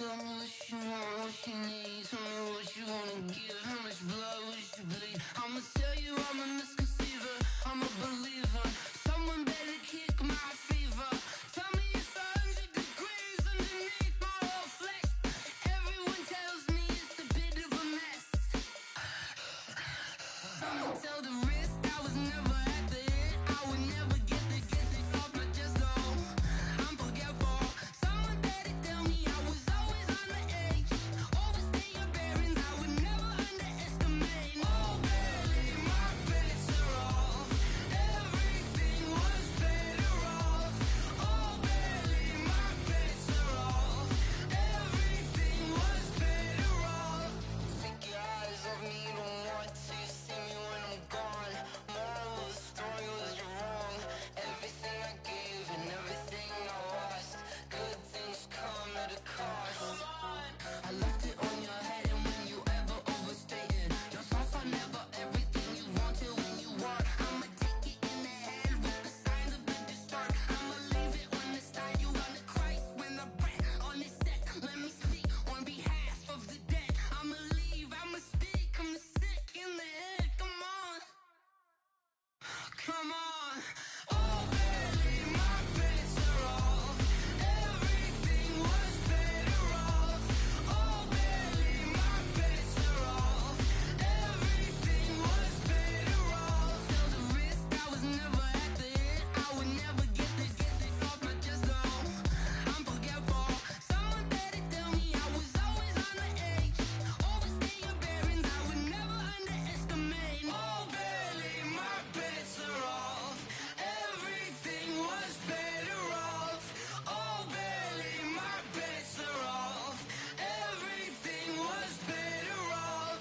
Speaker 2: Tell me what you want, what you need. Tell me what you wanna give. How much blood would you bleed? I'ma tell you I'm a misconceiver. I'm a believer. Someone better kick my fever. Tell me it's 100 degrees underneath my whole flesh. Everyone tells me it's a bit of a mess. I'ma tell the risk I was never at the end. I would never get this off my chest though. I'm forgetful. Someone better tell me I was always on the edge. Overstay your bearings, I would never underestimate. Oh barely, my bets are off. Everything was better off. Oh barely, my bets are off. Everything was better off. Take your eyes off me, don't want to see me when I'm gone. Moral of the story was you're wrong. Everything I gave and everything I lost. Good things come at a cost. I left it on your head, and when you ever overstay it, your thoughts are never everything you wanted when you want. I'ma take it in the head with the signs of the distort. I'ma leave it on the side. You on the Christ when the breath on this set. Let me speak on behalf of the dead. I'ma leave, I'ma speak. I'm sick in the head. Come on, come on. Oh, barely, my bets are off. Everything was better off. Oh, barely, my bets are off. Everything was better off. Tell the risk I was never at the end. I would never get this off my chest though. I'm forgetful. Someone better tell me I was always on the edge. Overstay your bearings, I would never underestimate. Oh, barely, my bets are off. Everything was better off. Oh, barely, my bets are off. Everything was better off.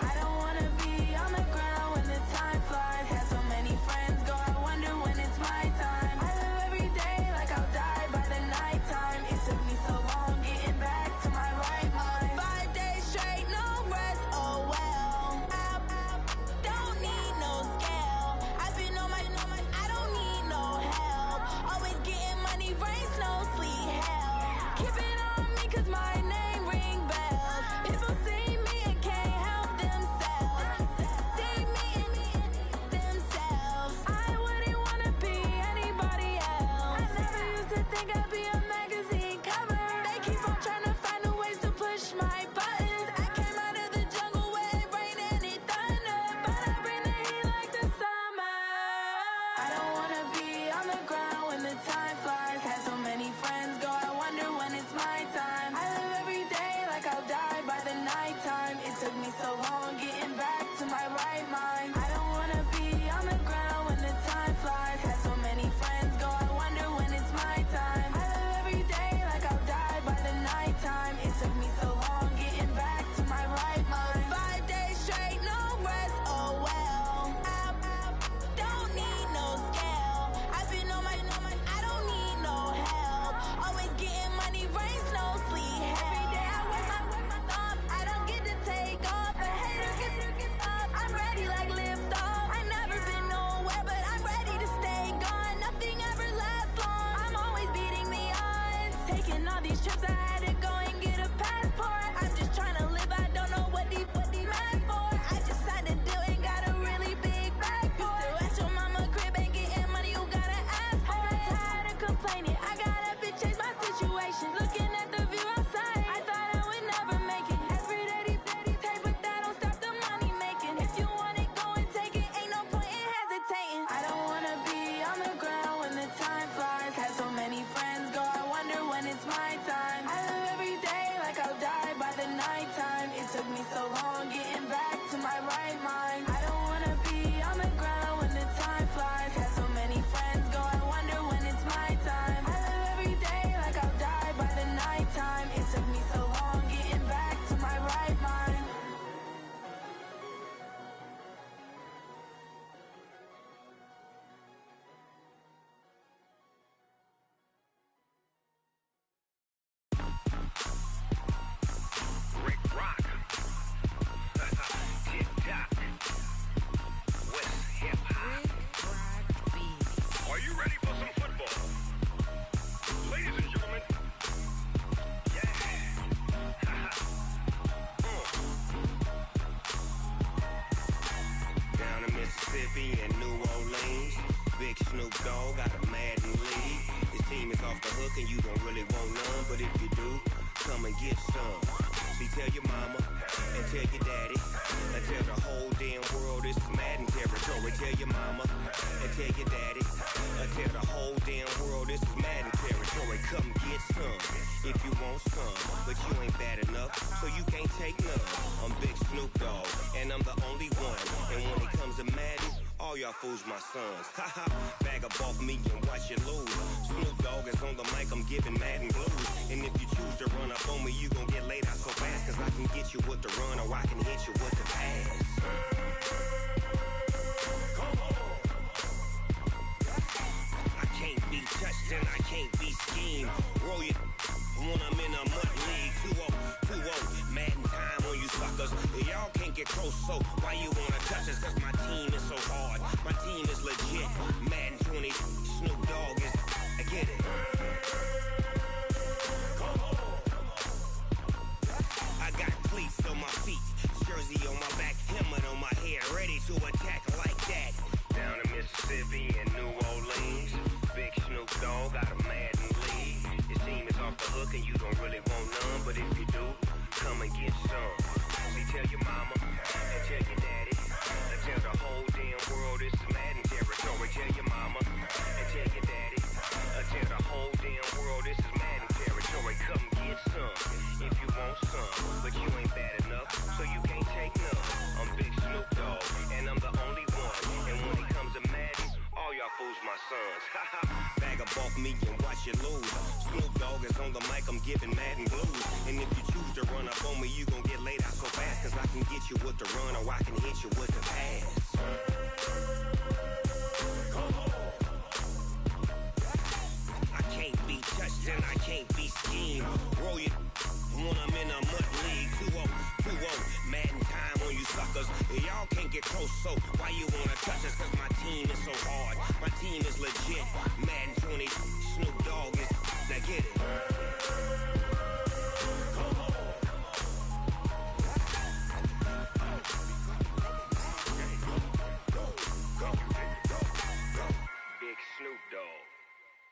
Speaker 2: I don't wanna be on the ground when the time flies. Had so many friends go, I wonder when it's my time. I live every day like I'll die by the nighttime. It took me so long getting back to my right mind. 5 days straight, no rest, oh well. I don't need no scale. I've been on my, I don't need no help. Always getting money, rain, snow, sleet, hell. Keep it on me 'cause my name ring bells. People see me and can't help themselves. See me and themselves. I wouldn't wanna be anybody else. I never used to think I'd be a magazine cover. They keep on trying to find new ways to push my buttons. I came out of the jungle where it rained and it thunder, but I bring the heat like the summer. I don't wanna be on the ground when the time flies. Had so many friends go, I wonder when it's my time. I live every day like I'll die by the nighttime. It took me so long getting back to my right mind. I don't wanna be on the ground when the time flies. Had so many friends go, I wonder when it's my time. I live every day like I'll die by the nighttime. It took me so long getting back to my right mind. 5 days straight, no rest, oh well. I don't need no scale. I've been on my, I don't need no help. Always getting money, rain, snow, sleet, hell. Every day I work my thumb. I don't get to take off. The haters get off. I'm ready like lift off. I never been nowhere, but I'm ready to stay gone. Nothing ever lasts long. I'm always beating the odds. Taking all these trips, I had to go and get a passport. I'm just trying to live. I don't know what the mad for. I just signed a deal and got a really big bag for it. You still at your mama crib and getting money, you gotta ask for it. I got tired of complaining. I got up and changed my situation. Looking at the view outside, I thought I would never make it. Every day they take, but that don't stop the money making. If you want it, go and take it. Ain't no point in hesitating. I don't wanna be on the ground when the time flies. Had so many friends go, I wonder when it's my time. I live
Speaker 15: hook and you don't really want none. But if you do, come and get some. See, tell your mama and tell your daddy and tell the whole damn world this is Madden territory. Tell your mama and tell your daddy and tell the whole damn world this is Madden territory. Come get some if you want some, but you ain't bad enough, so you can't take none. I'm Big Snoop Dogg, and I'm the only one. And when it comes to Madden, all y'all fools my sons. Haha, bag up off me and watch you lose. Snoop Dogg is on the mic, I'm giving Madden blues. And if you choose to run up on me, you gon' get laid out so fast, cause I can get you with the run or I can hit you with the pass. I can't be touched and I can't be schemed. Roll you when I'm in a mud league. 2-0, Madden time on you suckers. Y'all can't get close, so why you wanna touch us? Cause my team is so hard, my team is legit. Madden 20, Snoop Dogg is, I get it. I got cleats on my feet, jersey on my back, helmet on my head, ready to attack like that. Down in Mississippi and New Orleans, Big Snoop Dogg got a Madden league. Your team is off the hook and you don't really want none, but if you do, come and get some. See, tell your mama and tell your daddy and tell the whole damn world this is Madden territory. Tell your mama and tell your daddy and tell the whole damn world this is Madden territory. Come get some if you want some, but you ain't bad enough, so you can't take none. I'm Big Snoop Dogg, and I'm the only one. And when it comes to Madden, all y'all fools my sons. Haha, bag up off me and watch you lose. Snoop Dogg is on the mic, I'm giving Madden blues. And if you choose to run up on me, you gon' get laid out so fast, cause I can get you with the run or I can hit you with the pass. I can't be touched and I can't be schemed. Roll you when I'm in a mud league. 2-0, Madden time on you suckers. Y'all can't get close, so why you wanna touch us? Cause my team is so hard, my team is legit. Madden 20, Snoop Dogg is, now get it. Big Snoop Dogg,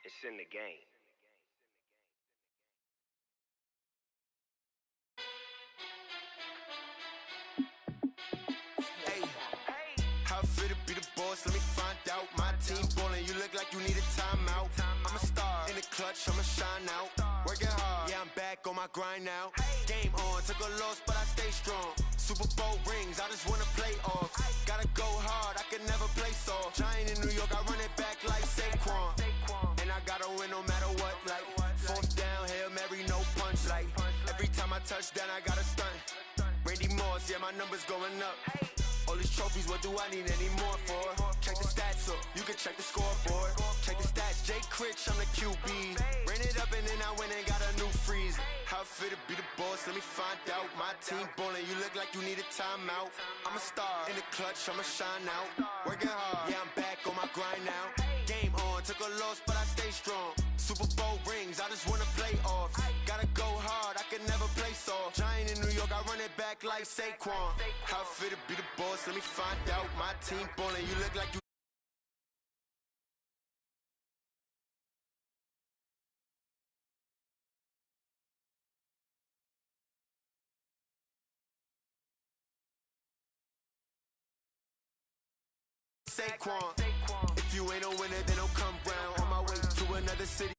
Speaker 15: it's in the game.
Speaker 8: How I feel to be the boss, let me find out. My team ballin', you look like you need a timeout. I'm a star, in the clutch, I'ma shine out. Working hard, yeah, I'm back on my grind now. Game on, took a loss, but I stay strong. Super Bowl rings, I just wanna play off. Gotta go hard, I can never play soft. Giant in New York, I run it back like Saquon. And I gotta win no matter what, like fourth down, Hail Mary, no punch. Like every time I touch down, I gotta stunt. Randy Moss, yeah, my numbers going up. All these trophies, what do I need any more for? Check the stats up, you can check the scoreboard. Check the stats, Jay Critch, I'm the QB. Ran it up and then I went and got a new freeze. How I feel to be the boss, let me find out. My team ballin', you look like you need a timeout. I'm a star, in the clutch, I'ma shine out. Working hard, yeah, I'm back on my grind now. Game on, took a loss, but I stay strong. Super Bowl rings, I just wanna play off. Gotta go hard, I can never play soft. Giant in New York, I run it back like Saquon. How I feel to be the boss, let me find out. My team ballin', you look like you Saquon. If you ain't a winner, then don't come round. On my way to another city.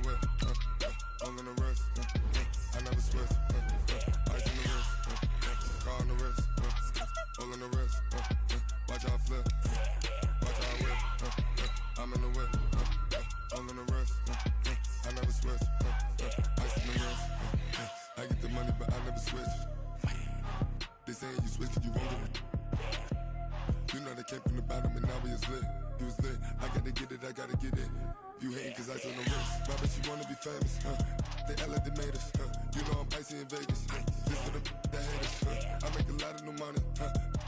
Speaker 3: whip, all in the wrist, I never switch, ice in the wrist, car on the wrist, all in the wrist, watch how I flip, watch how I whip, I'm in the whip, all in the wrist, I never switch, ice in the wrist, I get the money but I never switch. They saying you switch, you won't get it. You know they came from the bottom and now we is lit. You was lit, I gotta get it, I gotta get it. You hating cause ice on the wrist. Robert, you wanna be famous, They act like they made us, You know I'm icy in Vegas, This for the that hate us, I make a lot of new money,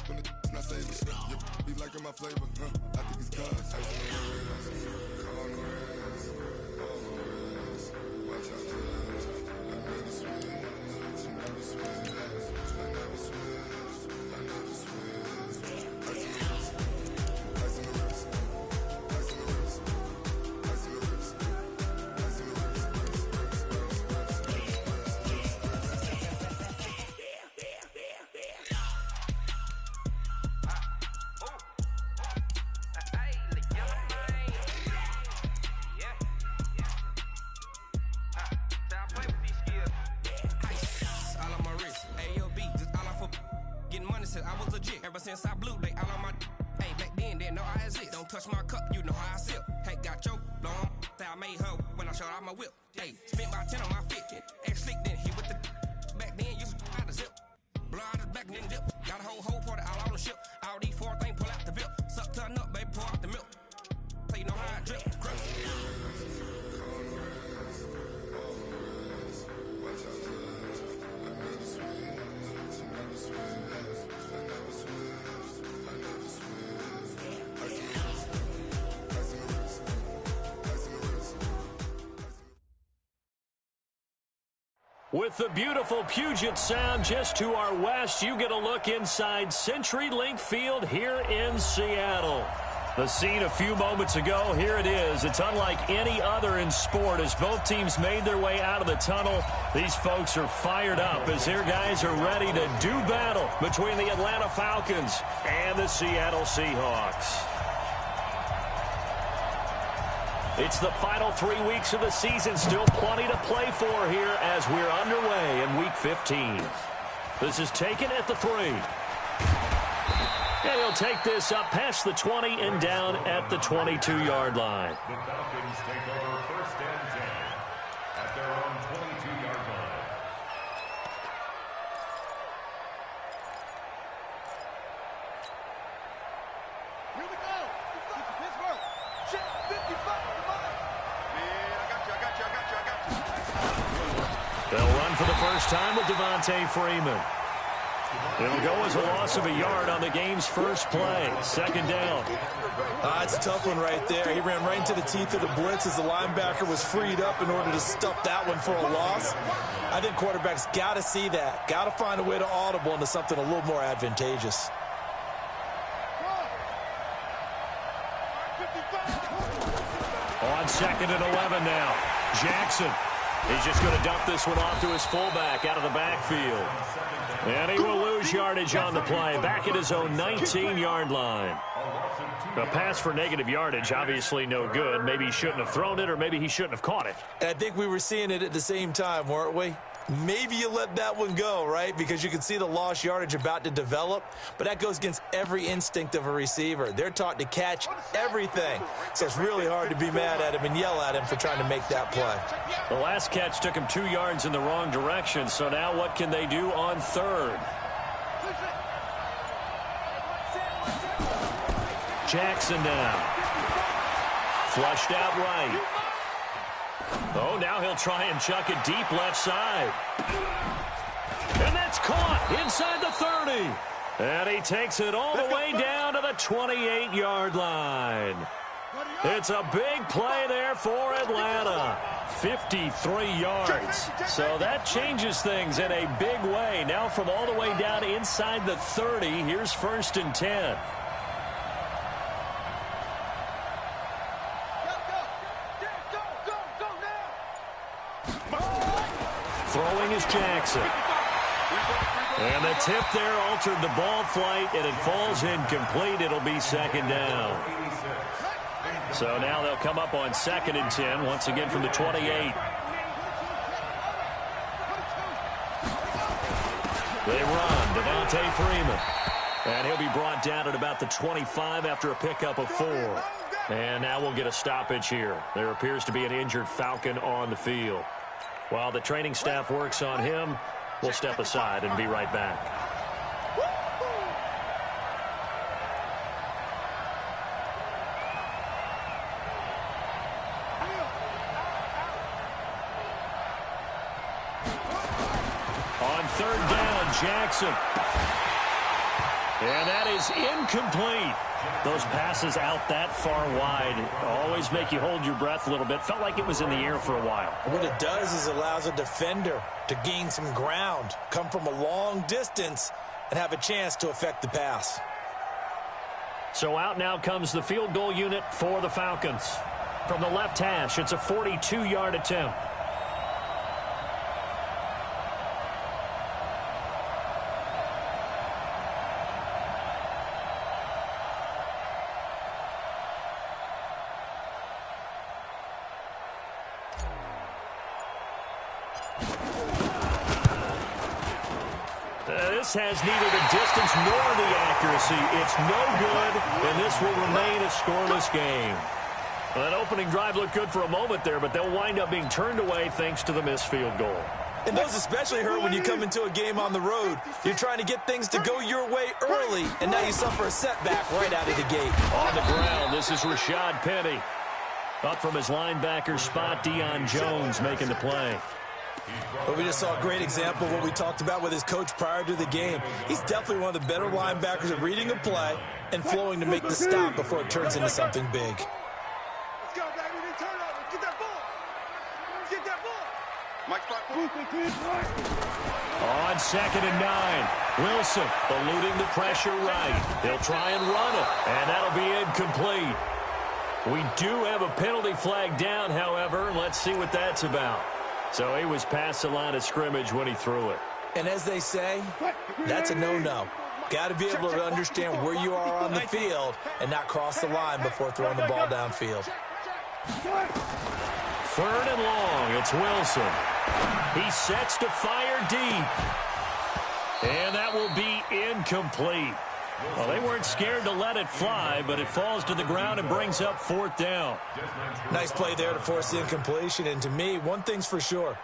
Speaker 3: When the not saving, You be liking my flavor, I think it's cause ice on the wrist, on the wrist, on the wrist. Watch out, cuz I never switch, I never switch, I never switch, I never switch. Ice on the wrist, ice on the wrist, ice on the wrist, ice on the wrist, ice on the wrist,
Speaker 16: I was legit. Ever since I blew, they all on my. Hey, back then, didn't know I exist. Don't touch my cup, you know how I sip. Hey, got your long. I made her when I showed out my whip. Hey, spent about 10 on my fit. Ex-slick, then hit with the. Back then, used to out the zip. Blow out his back, then dip. Got a whole party all on the ship. All these four things, pull out the VIP. Suck, turn up, baby, pour out the milk. So you know how I drip. Crush.
Speaker 3: Watch out, cuz I never switch, I never switch.
Speaker 17: With the beautiful Puget Sound just to our west, you get a look inside CenturyLink Field here in Seattle. The scene a few moments ago, here it is. It's unlike any other in sport as both teams made their way out of the tunnel. These folks are fired up as their guys are ready to do battle between the Atlanta Falcons and the Seattle Seahawks. It's the final 3 weeks of the season. Still plenty to play for here as we're underway in Week 15. This is taken at the 3. And he'll take this up past the 20 and down at the 22-yard line.
Speaker 18: The Falcons take over 1st and 10 at their own 22-yard line.
Speaker 8: Here we go. Pittsburgh. Check 55.
Speaker 17: They'll run for the first time with Devontae Freeman. It'll go as a loss of a yard on the game's first play. 2nd down.
Speaker 19: It's a tough one right there. He ran right into the teeth of the blitz as the linebacker was freed up in order to stuff that one for a loss. I think quarterbacks got to see that. Got to find a way to audible into something a little more advantageous.
Speaker 17: On 2nd and 11 now. Jackson. He's just going to dump this one off to his fullback out of the backfield. And he will lose yardage on the play. Back at his own 19-yard line. A pass for negative yardage, obviously no good. Maybe he shouldn't have thrown it, or maybe he shouldn't have caught it.
Speaker 19: And I think we were seeing it at the same time, weren't we? Maybe you let that one go, right? Because you can see the lost yardage about to develop. But that goes against every instinct of a receiver. They're taught to catch everything. So it's really hard to be mad at him and yell at him for trying to make that play.
Speaker 17: The last catch took him 2 yards in the wrong direction. So now what can they do on 3rd? Jackson now. Flushed out right. Oh, now he'll try and chuck it deep left side. And that's caught inside the 30. And he takes it all the way down to the 28-yard line. It's a big play there for Atlanta. 53 yards. So that changes things in a big way. Now from all the way down inside the 30, here's 1st and 10. Throwing is Jackson. And the tip there altered the ball flight, and it falls incomplete. It'll be 2nd down. So now they'll come up on 2nd and 10, once again from the 28. They run, Devontae Freeman. And he'll be brought down at about the 25 after a pickup of 4. And now we'll get a stoppage here. There appears to be an injured Falcon on the field. While the training staff works on him, we'll step aside and be right back. On 3rd down, Jackson. And that is incomplete. Those passes out that far wide always make you hold your breath a little bit. Felt like it was in the air for a while.
Speaker 19: What it does is allows a defender to gain some ground, come from a long distance, and have a chance to affect the pass.
Speaker 17: So out now comes the field goal unit for the Falcons. From the left hash, it's a 42-yard attempt. This has neither the distance nor the accuracy. It's no good, and this will remain a scoreless game. Well, that opening drive looked good for a moment there, but they'll wind up being turned away thanks to the missed field goal.
Speaker 19: And those especially hurt when you come into a game on the road. You're trying to get things to go your way early, and now you suffer a setback right out of the gate.
Speaker 17: On the ground, this is Rashad Penny. Up from his linebacker spot, Deion Jones making the play.
Speaker 19: But we just saw a great example of what we talked about with his coach prior to the game. He's definitely one of the better linebackers at reading a play and flowing to make the stop before it turns into something big.
Speaker 8: Let's go, baby. They turn over. Get that ball. Get that ball. Mike
Speaker 17: On 2nd and 9, Wilson eluding the pressure right. He'll try and run it, and that'll be incomplete. We do have a penalty flag down, however. Let's see what that's about. So he was past the line of scrimmage when he threw it.
Speaker 19: And as they say, that's a no-no. Got to be able to understand where you are on the field and not cross the line before throwing the ball downfield.
Speaker 17: 3rd and long, it's Wilson. He sets to fire deep. And that will be incomplete. Well, they weren't scared to let it fly, but it falls to the ground and brings up 4th down.
Speaker 19: Nice play there to force the incompletion. And to me, one thing's for sure.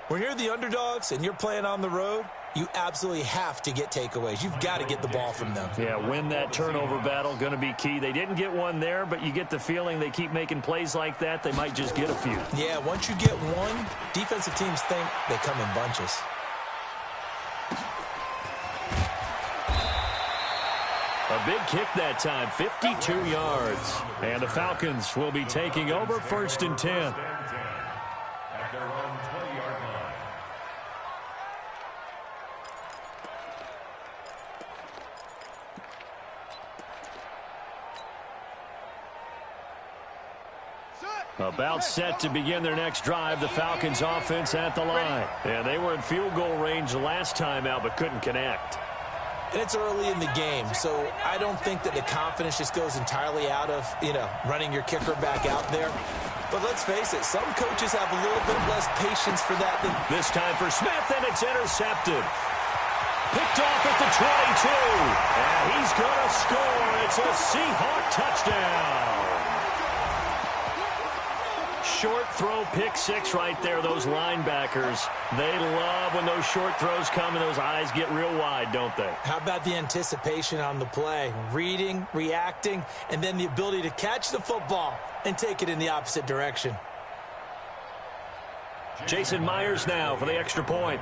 Speaker 19: When you're the underdogs and you're playing on the road, you absolutely have to get takeaways. You've got to get the ball from them.
Speaker 17: Yeah, win that turnover battle, going to be key. They didn't get one there, but you get the feeling they keep making plays like that, they might just get a few.
Speaker 19: Yeah, once you get one, defensive teams think they come in bunches.
Speaker 17: A big kick that time, 52 yards. And the Falcons will be taking over 1st and 10.
Speaker 18: At their own 20-yard line.
Speaker 17: About set to begin their next drive, the Falcons offense at the line. And they were in field goal range the last time out, but couldn't connect.
Speaker 19: And it's early in the game, so I don't think that the confidence just goes entirely out of, running your kicker back out there. But let's face it, some coaches have a little bit less patience for that than...
Speaker 17: This time for Smith, and it's intercepted. Picked off at the 22. And he's going to score. It's a Seahawk touchdown. Short throw, pick 6 right there. Those linebackers, they love when those short throws come and those eyes get real wide, don't they?
Speaker 19: How about the anticipation on the play? Reading, reacting, and then the ability to catch the football and take it in the opposite direction.
Speaker 17: Jason Myers now for the extra point.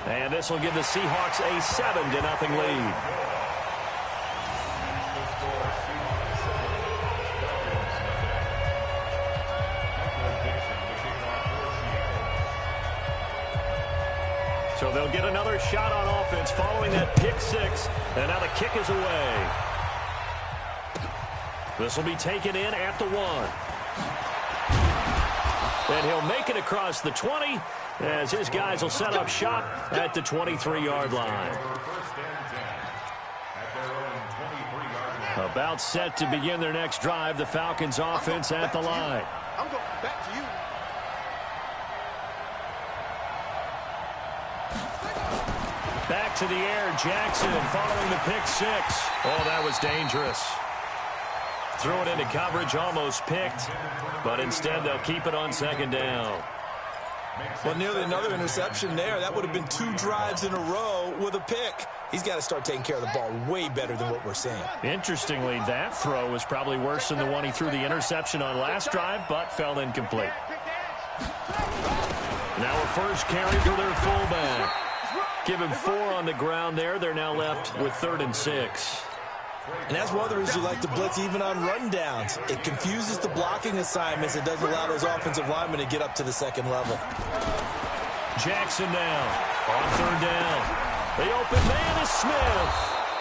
Speaker 17: And this will give the Seahawks a 7-0 lead. So they'll get another shot on offense following that pick 6. And now the kick is away. This will be taken in at the 1. And he'll make it across the 20 as his guys will set up shop at the 23-yard line.
Speaker 18: First and 10 at their own 23-yard
Speaker 17: About set to begin their next drive. The Falcons offense at the line.
Speaker 8: I'm going back to you.
Speaker 17: Back to the air, Jackson following the pick six. Oh, that was dangerous. Threw it into coverage, almost picked, but instead they'll keep it on second down.
Speaker 19: Well, nearly another interception there. That would have been 2 drives in a row with a pick. He's got to start taking care of the ball way better than what we're seeing.
Speaker 17: Interestingly, that throw was probably worse than the one he threw the interception on last drive, but fell incomplete. Now a first carry for their fullback. Give him 4 on the ground there. They're now left with 3rd and 6.
Speaker 19: And that's one of the reasons you like to blitz even on rundowns. It confuses the blocking assignments. It doesn't allow those offensive linemen to get up to the second level.
Speaker 17: Jackson now on 3rd down. The open man is Smith.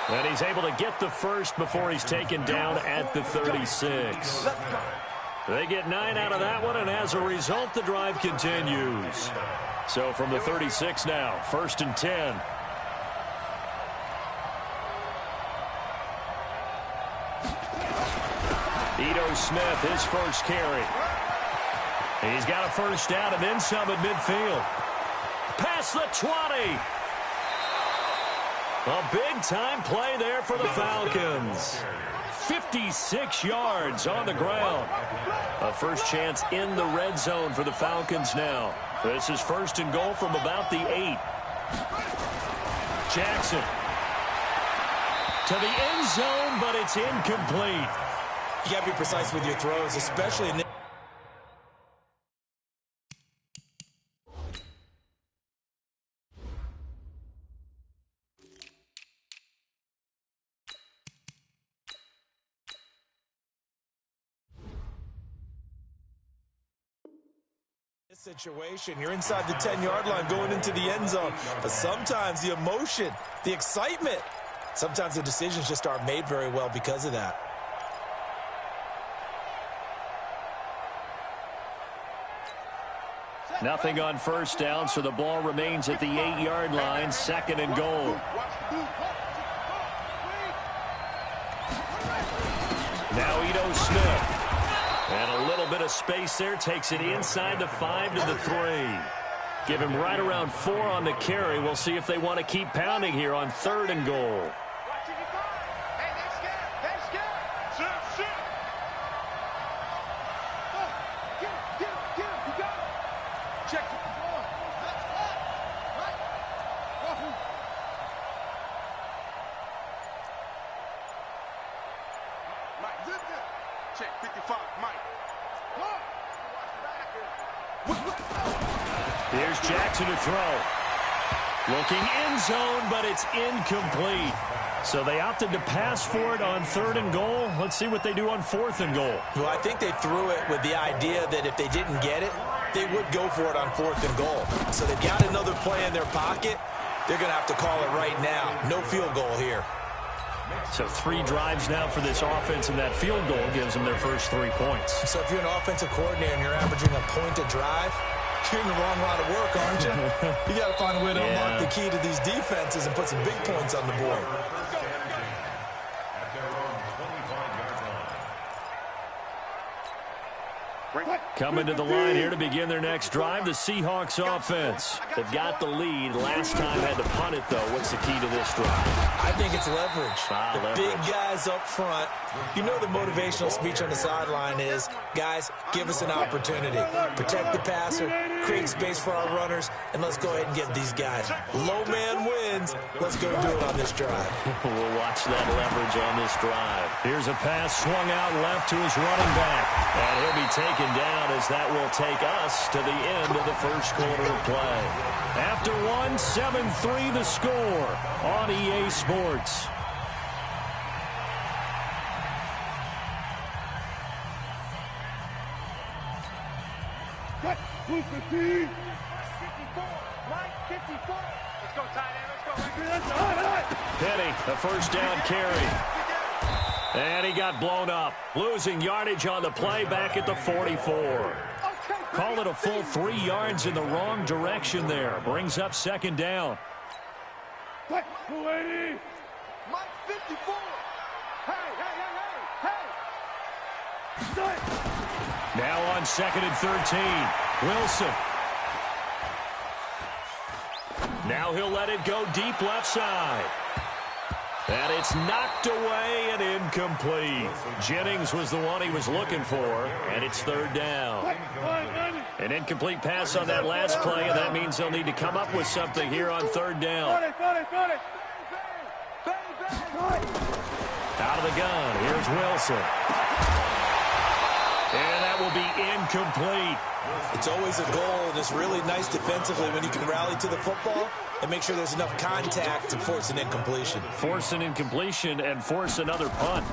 Speaker 17: And he's able to get the first before he's taken down at the 36. They get 9 out of that one, and as a result, the drive continues. So from the 36 now, 1st and 10. Ito Smith, his first carry. He's got a first down and then some at midfield. Past the 20. A big-time play there for the Falcons. 56 yards on the ground. A first chance in the red zone for the Falcons now. This is 1st and goal from about the 8. Jackson to the end zone, but it's incomplete.
Speaker 19: You got to be precise with your throws, especially in this situation. You're inside the 10-yard line going into the end zone. But sometimes the emotion, the excitement, sometimes the decisions just aren't made very well because of that.
Speaker 17: Nothing on first down, so the ball remains at the 8-yard line, 2nd and goal. Now Ito Smith. And a little bit of space there, takes it inside the 5 to the 3. Give him right around 4 on the carry. We'll see if they want to keep pounding here on 3rd and goal. Here's Jackson to throw. Looking end zone, but it's incomplete. So they opted to pass for it on 3rd and goal. Let's see what they do on 4th and goal.
Speaker 19: Well, I think they threw it with the idea that if they didn't get it, they would go for it on 4th and goal. So they've got another play in their pocket. They're going to have to call it right now. No field goal here.
Speaker 17: So 3 drives now for this offense, and that field goal gives them their first 3 points.
Speaker 19: So if you're an offensive coordinator and you're averaging a point a drive, you're in the wrong line of work, aren't you? You got to find a way to unlock the key to these defenses and put some big points on the board.
Speaker 17: Coming to the line here to begin their next drive, the Seahawks offense. They've got the lead. Last time had to punt it, though. What's the key to this drive?
Speaker 19: I think it's leverage. Big guys up front. You know the motivational speech on the sideline is, guys, give us an opportunity. Protect the passer, create space for our runners, and let's go ahead and get these guys. Low man wins. Let's go do it on this drive.
Speaker 17: We'll watch that leverage on this drive. Here's a pass swung out left to his running back. And he'll be taken down as that will take us to the end of the first quarter of play. After 1, 7-3 the score on EA Sports.
Speaker 3: Blue 15. 54. Right 54. Let's go, tight end. Let's go.
Speaker 17: Petty, a first down carry. And he got blown up. Losing yardage on the play back at the 44. Call it a full 3 yards in the wrong direction there. Brings up 2nd down.
Speaker 3: 280. Mike 54. Hey.
Speaker 17: Now on 2nd and 13. Wilson. Now he'll let it go deep left side. And it's knocked away and incomplete. Jennings was the one he was looking for, and it's 3rd down. An incomplete pass on that last play, and that means they'll need to come up with something here on 3rd down. Out of the gun, here's Wilson. And that will be incomplete.
Speaker 19: It's always a goal, and it's really nice defensively when you can rally to the football and make sure there's enough contact to force an incompletion.
Speaker 17: Force an incompletion and force another punt.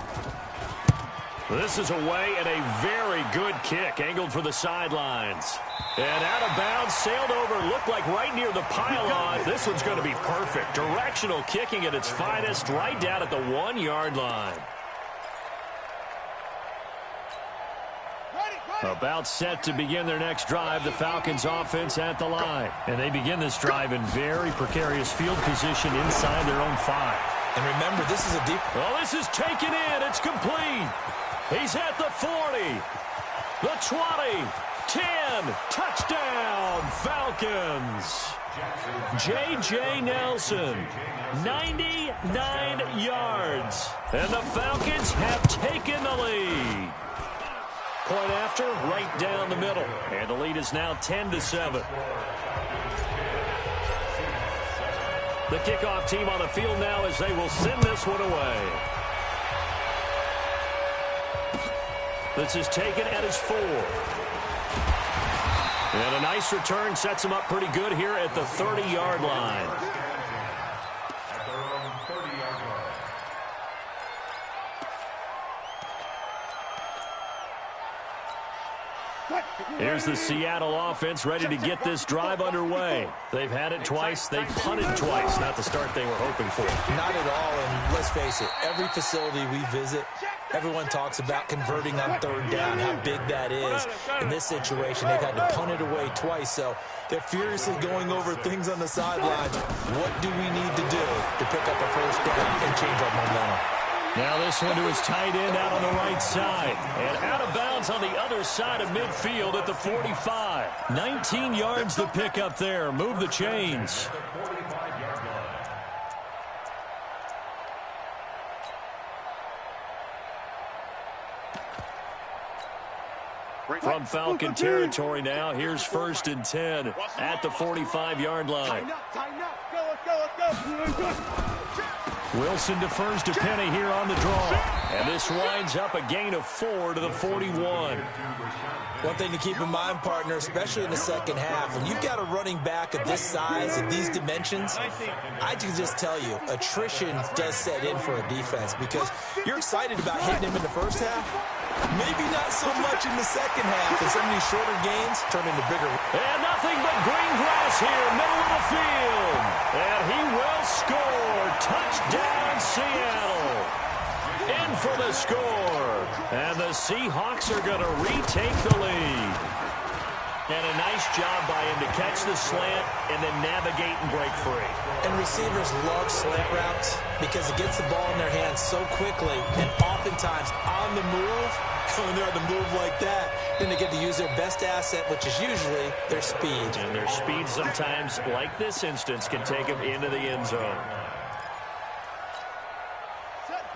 Speaker 17: This is away and a very good kick, angled for the sidelines. And out of bounds, sailed over, looked like right near the pylon. This one's going to be perfect. Directional kicking at its finest, right down at the 1-yard line. About set to begin their next drive, the Falcons offense at the line. And they begin this drive in very precarious field position inside their own 5.
Speaker 19: And remember, this is a deep...
Speaker 17: Oh, this is taken in. It's complete. He's at the 40, the 20, 10. Touchdown, Falcons. J.J. Nelson, 99 yards. And the Falcons have taken the lead. Point after, right down the middle. And the lead is now 10-7. The kickoff team on the field now as they will send this one away. This is taken at his 4. And a nice return sets him up pretty good here at the 30-yard line. Here's the Seattle offense ready to get this drive underway. They've had it twice. They've punted twice. Not the start they were hoping for.
Speaker 19: Not at all, and let's face it, every facility we visit, everyone talks about converting on 3rd down, how big that is. In this situation, they've had to punt it away twice, so they're furiously going over things on the sidelines. What do we need to do to pick up a 1st down and change our momentum?
Speaker 17: Now this one to his tight end out on the right side. And out of bounds on the other side of midfield at the 45. 19 yards to pick up there. Move the chains. From Falcon territory now, here's 1st and 10 at the 45-yard line. Wilson defers to Penny here on the draw. And this winds up a gain of 4 to the 41.
Speaker 19: One thing to keep in mind, partner, especially in the second half, when you've got a running back of this size and these dimensions, I can just tell you, attrition does set in for a defense because you're excited about hitting him in the first half. Maybe not so much in the second half, and some of these shorter gains turn into bigger.
Speaker 17: And nothing but green grass here, middle of the field. And he will score. Touchdown, Seattle. In for the score. And the Seahawks are going to retake the lead. And a nice job by him to catch the slant and then navigate and break free.
Speaker 19: And receivers love slant routes because it gets the ball in their hands so quickly and oftentimes on the move. When they're on the move like that, then they get to use their best asset, which is usually their speed.
Speaker 17: And their speed sometimes, like this instance, can take them into the end zone.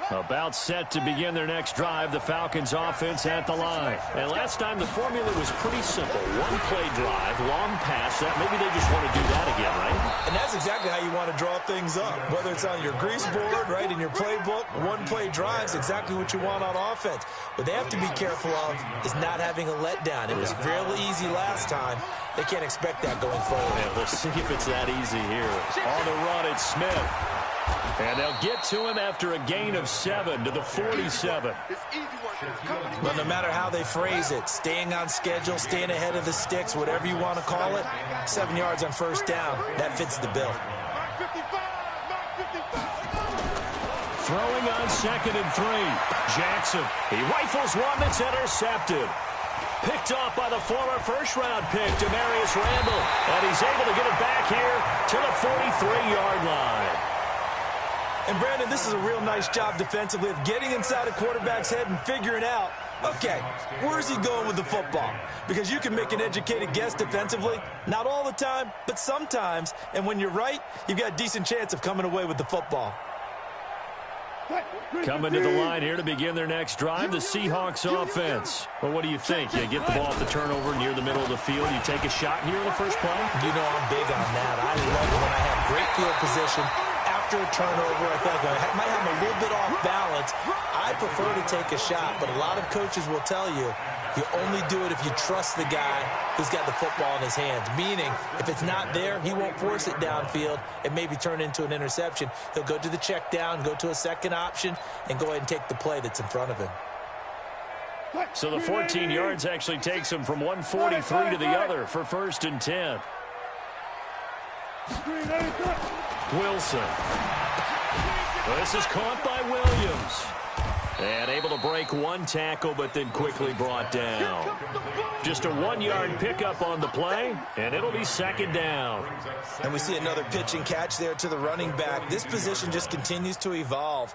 Speaker 17: About set to begin their next drive, the Falcons offense at the line. And last time the formula was pretty simple. One play drive, long pass. That maybe they just want to do that again, right?
Speaker 19: And that's exactly how you want to draw things up. Whether it's on your grease board, right, in your playbook, one play drive is exactly what you want on offense. What they have to be careful of is not having a letdown. It was really easy last time. They can't expect that going forward.
Speaker 17: Yeah, we'll see if it's that easy here. On the run, it's Smith. And they'll get to him after a gain of 7 to the 47.
Speaker 19: But no matter how they phrase it, staying on schedule, staying ahead of the sticks, whatever you want to call it, 7 yards on 1st down, that fits the bill.
Speaker 17: Throwing on 2nd and 3. Jackson, he rifles one that's intercepted. Picked off by the former first-round pick, Demarius Randall. And he's able to get it back here to the 43-yard line.
Speaker 19: And, Brandon, this is a real nice job defensively of getting inside a quarterback's head and figuring out Okay, where's he going with the football? Because you can make an educated guess defensively, not all the time, but sometimes. And when you're right, you've got a decent chance of coming away with the football.
Speaker 17: Coming to the line here to begin their next drive, the Seahawks offense. Well, what do you think? You get the ball off the turnover near the middle of the field. You take a shot here in the first play?
Speaker 19: You know I'm big on that. I love when I have great field position. After a turnover, I feel like I might have a little bit off balance. I prefer to take a shot, but a lot of coaches will tell you, you only do it if you trust the guy who's got the football in his hands. Meaning, if it's not there, he won't force it downfield and maybe turn into an interception. He'll go to the check down, go to a second option, and go ahead and take the play that's in front of him.
Speaker 17: So the 14 yards actually takes him from 143 to the other for 1st and 10. Wilson. This is caught by Williams. And able to break one tackle, but then quickly brought down. Just a 1-yard pickup on the play, and it'll be 2nd down.
Speaker 19: And we see another pitch and catch there to the running back. This position just continues to evolve.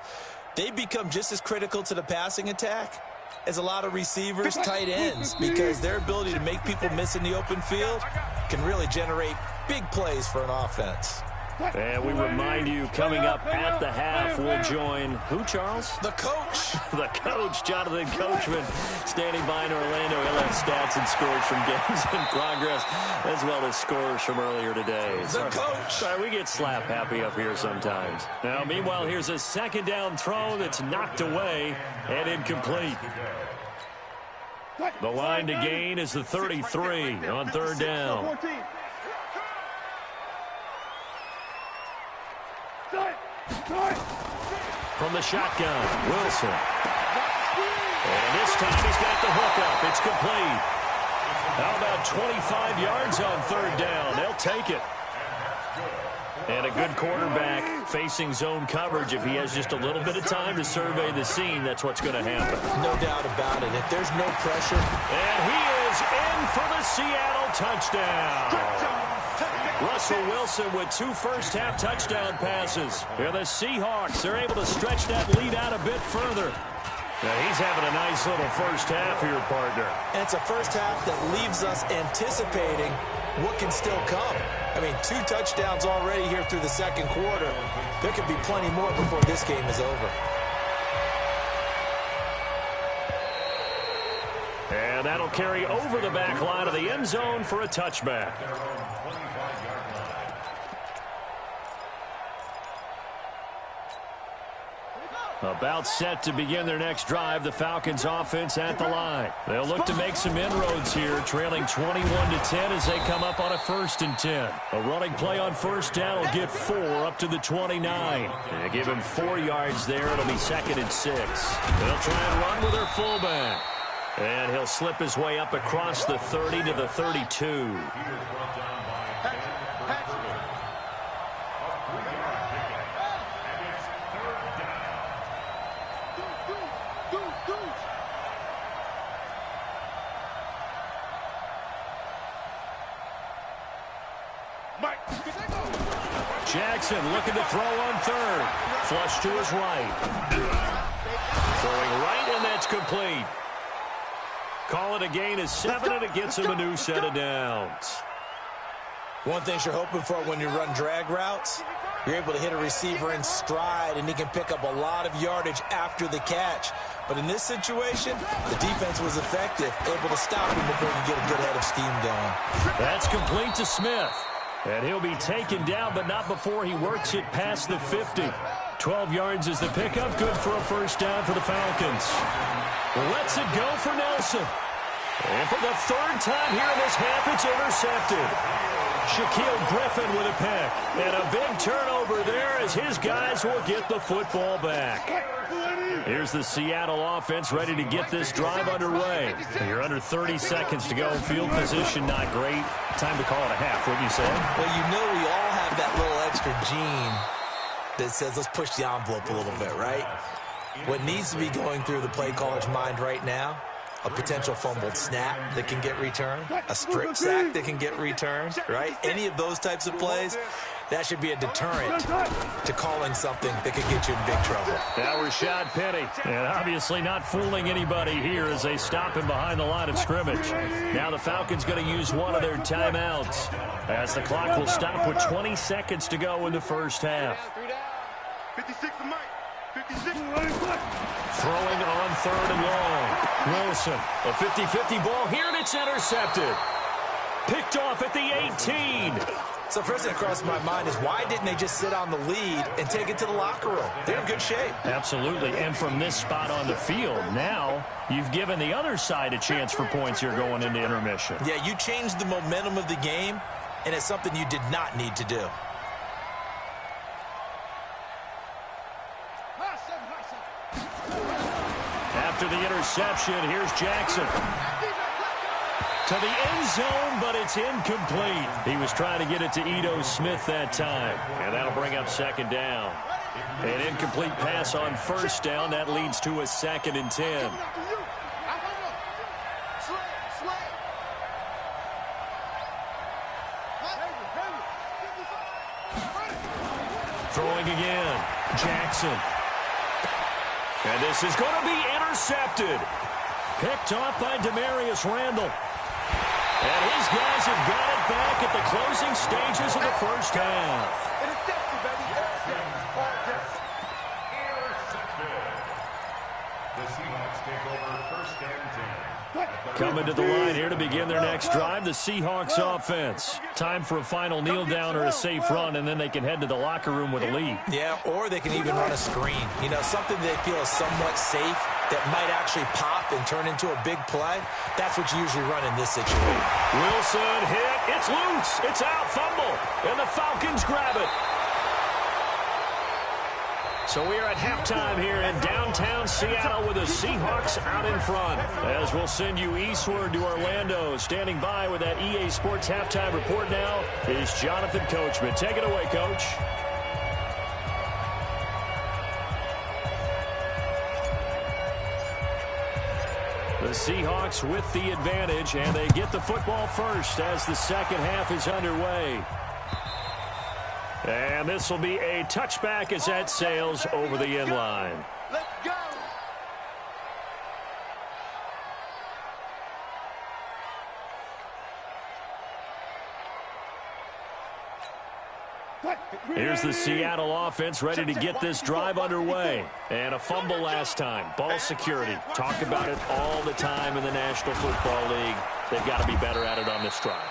Speaker 19: They become just as critical to the passing attack as a lot of receivers, tight ends, because their ability to make people miss in the open field can really generate big plays for an offense.
Speaker 17: And we remind you, coming up at the half, we'll join who, Charles?
Speaker 19: The coach.
Speaker 17: The coach, Jonathan Coachman, standing by in Orlando. He'll have stats and scores from games in progress, as well as scores from earlier today.
Speaker 19: The coach.
Speaker 17: Sorry, we get slap happy up here sometimes. Now, meanwhile, here's a 2nd down throw that's knocked away and incomplete. The line to gain is the 33 on 3rd down. From the shotgun, Wilson. And this time he's got the hookup. It's complete. How about 25 yards on 3rd down? They'll take it. And a good quarterback facing zone coverage. If he has just a little bit of time to survey the scene, that's what's going to happen.
Speaker 19: No doubt about it. If there's no pressure.
Speaker 17: And he is in for the Seattle touchdown. Russell Wilson with 2 first-half touchdown passes. And the Seahawks are able to stretch that lead out a bit further. Now he's having a nice little first half here, partner.
Speaker 19: And it's a first half that leaves us anticipating what can still come. I mean, 2 touchdowns already here through the 2nd quarter. There could be plenty more before this game is over.
Speaker 17: And that'll carry over the back line of the end zone for a touchback. About set to begin their next drive, the Falcons offense at the line. They'll look to make some inroads here, trailing 21-10 as they come up on a 1st and 10. A running play on 1st down will get 4 up to the 29. They give him 4 yards there. It'll be 2nd and 6. They'll try and run with their fullback. And he'll slip his way up across the 30 to the 32. Jackson looking to throw on 3rd. Flush to his right. Throwing right, and that's complete. Call it a gain of 7, and it gets him a new set of downs.
Speaker 19: One thing you're hoping for when you run drag routes, you're able to hit a receiver in stride, and he can pick up a lot of yardage after the catch. But in this situation, the defense was effective, able to stop him before he could get a good head of steam going.
Speaker 17: That's complete to Smith. And he'll be taken down, but not before he works it past the 50. 12 yards is the pickup. Good for a 1st down for the Falcons. Lets it go for Nelson. And for the 3rd time here in this half, it's intercepted. Shaquille Griffin with a pick. And a big turnover there as his guys will get the football back. Here's the Seattle offense ready to get this drive underway. You're under 30 seconds to go. Field position not great. Time to call it a half, wouldn't you say?
Speaker 19: Well, you know we all have that little extra gene that says let's push the envelope a little bit, right? What needs to be going through the play caller's mind right now, a potential fumbled snap that can get returned, a strip sack that can get returned, right? Any of those types of plays, that should be a deterrent to calling something that could get you in big trouble.
Speaker 17: Now Rashad Penny, and obviously not fooling anybody here as they stop him behind the line of scrimmage. Now the Falcons going to use one of their timeouts as the clock will stop with 20 seconds to go in the first half.
Speaker 8: 56 to Mike. 56.
Speaker 17: Throwing on 3rd and long. Wilson, a 50-50 ball here, and it's intercepted. Picked off at the 18.
Speaker 19: So first thing that crossed my mind is why didn't they just sit on the lead and take it to the locker room? They're in good shape.
Speaker 17: Absolutely, and from this spot on the field, now you've given the other side a chance for points here going into intermission.
Speaker 19: Yeah, you changed the momentum of the game, and it's something you did not need to do.
Speaker 17: After the interception, here's Jackson. To the end zone, but it's incomplete. He was trying to get it to Ito Smith that time, and that'll bring up 2nd down. An incomplete pass on 1st down. That leads to a 2nd and 10. Throwing again. Jackson. And this is going to be intercepted. Picked off by Demarius Randall. And his guys have got it back at the closing stages of the first half.
Speaker 18: The Seahawks take over 1st and 10.
Speaker 17: Coming to the line here to begin their next drive, the Seahawks offense. Time for a final kneel down or a safe run, and then they can head to the locker room with a lead.
Speaker 19: Yeah, or they can even run a screen. You know, something they feel is somewhat safe that might actually pop and turn into a big play. That's what you usually run in this situation.
Speaker 17: Wilson hit. It's loose. It's out. Fumble. And the Falcons grab it. So we are at halftime here in downtown Seattle with the Seahawks out in front. As we'll send you eastward to Orlando. Standing by with that EA Sports halftime report now is Jonathan Coachman. Take it away, Coach. The Seahawks with the advantage, and they get the football first as the second half is underway. And this will be a touchback as that sails over the end line.
Speaker 8: Let's go.
Speaker 17: Here's the Seattle offense ready to get this drive underway. And a fumble last time. Ball security. Talk about it all the time in the National Football League. They've got to be better at it on this drive.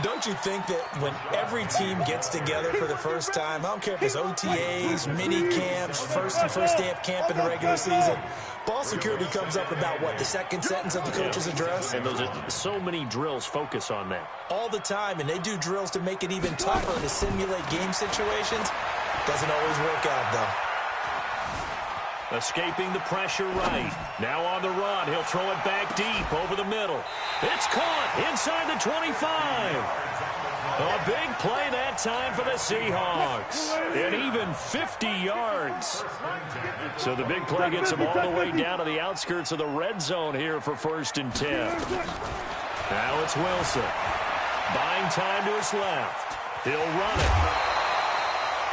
Speaker 19: Don't you think that when every team gets together for the first time, I don't care if it's OTAs, mini camps, first day of camp in the regular season, ball security comes up about, what, the second sentence of the coach's address?
Speaker 17: And those are so many drills focus on that.
Speaker 19: All the time, and they do drills to make it even tougher to simulate game situations. Doesn't always work out, though.
Speaker 17: Escaping the pressure right. Now on the run. He'll throw it back deep over the middle. It's caught inside the 25. A big play that time for the Seahawks. And even 50 yards. So the big play gets them all the way down to the outskirts of the red zone here for 1st and 10. Now it's Wilson. Buying time to his left. He'll run it.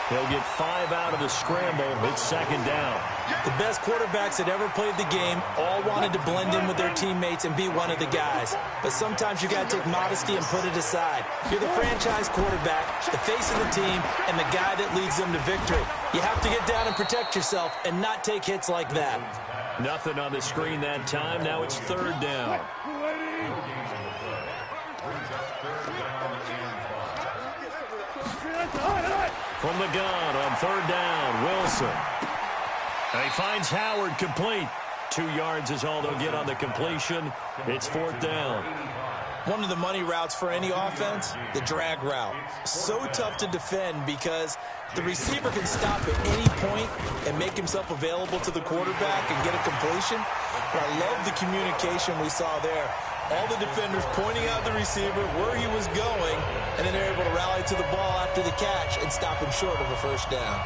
Speaker 17: He'll get 5 out of the scramble. It's 2nd down.
Speaker 19: The best quarterbacks that ever played the game all wanted to blend in with their teammates and be one of the guys. But sometimes you got to take modesty and put it aside. You're the franchise quarterback, the face of the team, and the guy that leads them to victory. You have to get down and protect yourself and not take hits like that.
Speaker 17: Nothing on the screen that time. Now it's 3rd down. From the gun on 3rd down, Wilson. And he finds Howard complete. 2 yards is all they'll get on the completion. It's 4th down.
Speaker 19: One of the money routes for any offense, the drag route. So tough to defend because the receiver can stop at any point and make himself available to the quarterback and get a completion. But I love the communication we saw there. All the defenders pointing out the receiver where he was going, and then they're able to rally to the ball after the catch and stop him short of a 1st down.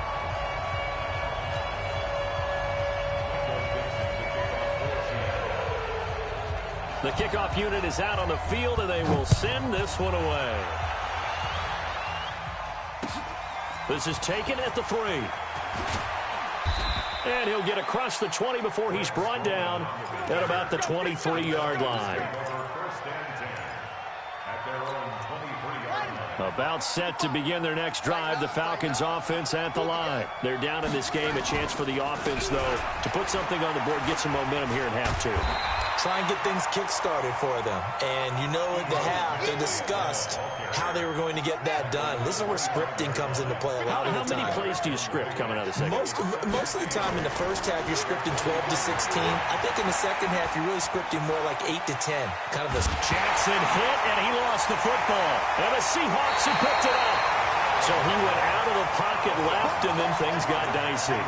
Speaker 17: The kickoff unit is out on the field, and they will send this one away. This is taken at the 3. And he'll get across the 20 before he's brought down at about the 23-yard line. About set to begin their next drive, the Falcons offense at the line. They're down in this game. A chance for the offense, though, to put something on the board, get some momentum here in half 2.
Speaker 19: Try and get things kick-started for them. And you know at the half, they discussed how they were going to get that done. This is where scripting comes into play a lot of the time.
Speaker 17: How many plays do you script coming out of the second?
Speaker 19: Most of the time in the first half, you're scripting 12 to 16. I think in the second half, you're really scripting more like 8 to 10. Kind of a
Speaker 17: Jackson hit, and he lost the football. And the Seahawks have picked it up. So he went out of the pocket left, and then things got dicey.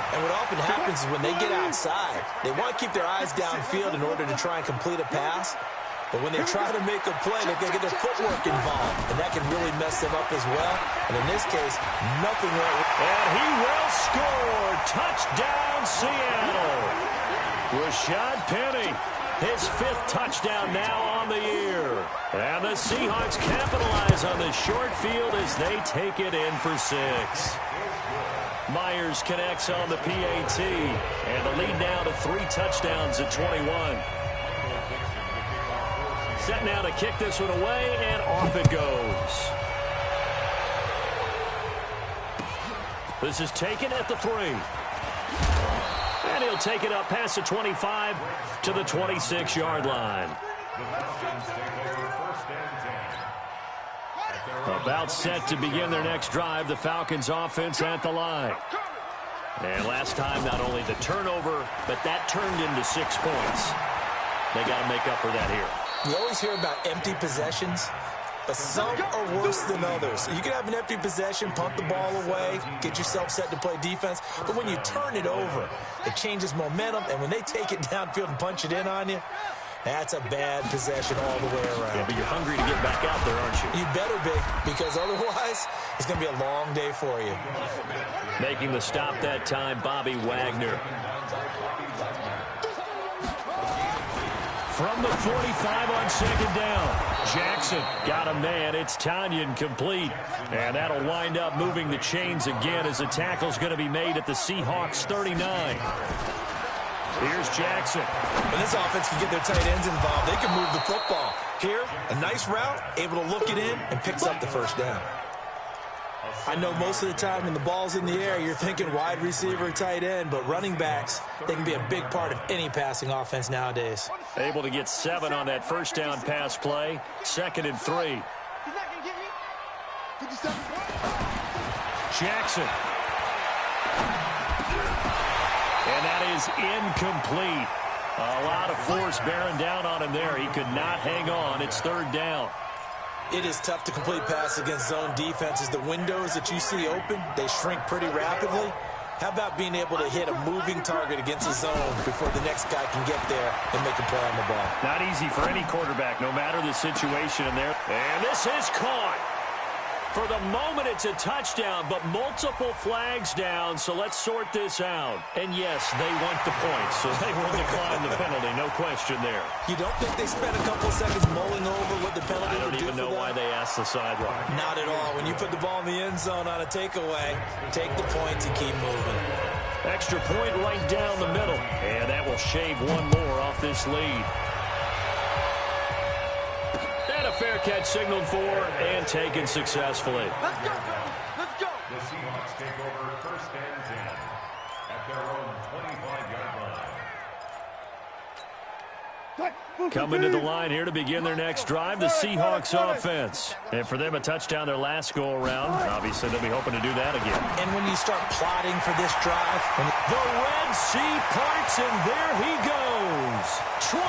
Speaker 19: And what often happens is when they get outside, they want to keep their eyes downfield in order to try and complete a pass. But when they try to make a play, they get their footwork involved, and that can really mess them up as well. And in this case, nothing went.
Speaker 17: And he will score. Touchdown, Seattle. Rashad Penny, his 5th touchdown now on the year. And the Seahawks capitalize on the short field as they take it in for 6. Myers connects on the PAT, and the lead now to 3 touchdowns at 21. Set now to kick this one away, and off it goes. This is taken at the 3. And he'll take it up past the 25 to the 26-yard line. About set to begin their next drive, the Falcons offense at the line. And last time, not only the turnover, but that turned into 6 points. They got to make up for that here.
Speaker 19: You always hear about empty possessions, but some are worse than others. You can have an empty possession, punt the ball away, get yourself set to play defense, but when you turn it over, it changes momentum, and when they take it downfield and punch it in on you, that's a bad possession all the way around.
Speaker 17: Yeah, but you're hungry to get back out there, aren't you?
Speaker 19: You better be, because otherwise, it's going to be a long day for you.
Speaker 17: Making the stop that time, Bobby Wagner. From the 45 on second down. Jackson got a man. It's Tanyan complete. And that'll wind up moving the chains again as the tackle's going to be made at the Seahawks 39. Here's Jackson.
Speaker 19: When this offense can get their tight ends involved, they can move the football. Here, a nice route, able to look it in, and picks up the first down. I know most of the time when the ball's in the air, you're thinking wide receiver, tight end, but running backs, they can be a big part of any passing offense nowadays.
Speaker 17: Able to get 7 on that first down pass play. 2nd and 3. Jackson. And that is incomplete. A lot of force bearing down on him there. He could not hang on. It's 3rd down.
Speaker 19: It is tough to complete passes against zone defenses. The windows that you see open, they shrink pretty rapidly. How about being able to hit a moving target against a zone before the next guy can get there and make a play on the ball?
Speaker 17: Not easy for any quarterback, no matter the situation in there. And this is caught. For the moment, it's a touchdown, but multiple flags down, so let's sort this out. And yes, they want the points, so they will decline the penalty, no question there.
Speaker 19: You don't think they spent a couple seconds mulling over what the penalty would do for them?
Speaker 17: I don't even know why they asked the sideline.
Speaker 19: Not at all. When you put the ball in the end zone on a takeaway, take the points and keep moving.
Speaker 17: Extra point right down the middle, and that will shave one more off this lead. A fair catch signaled for and taken successfully.
Speaker 8: Let's go. Let's go.
Speaker 18: The Seahawks take over 1st and 10 at their own 25-yard line.
Speaker 17: Coming to the line here to begin their next drive, the Seahawks offense. And for them, a touchdown their last go-around. Obviously, they'll be hoping to do that again.
Speaker 19: And when you start plotting for this drive,
Speaker 17: the Red Sea parts, and there he goes. 20,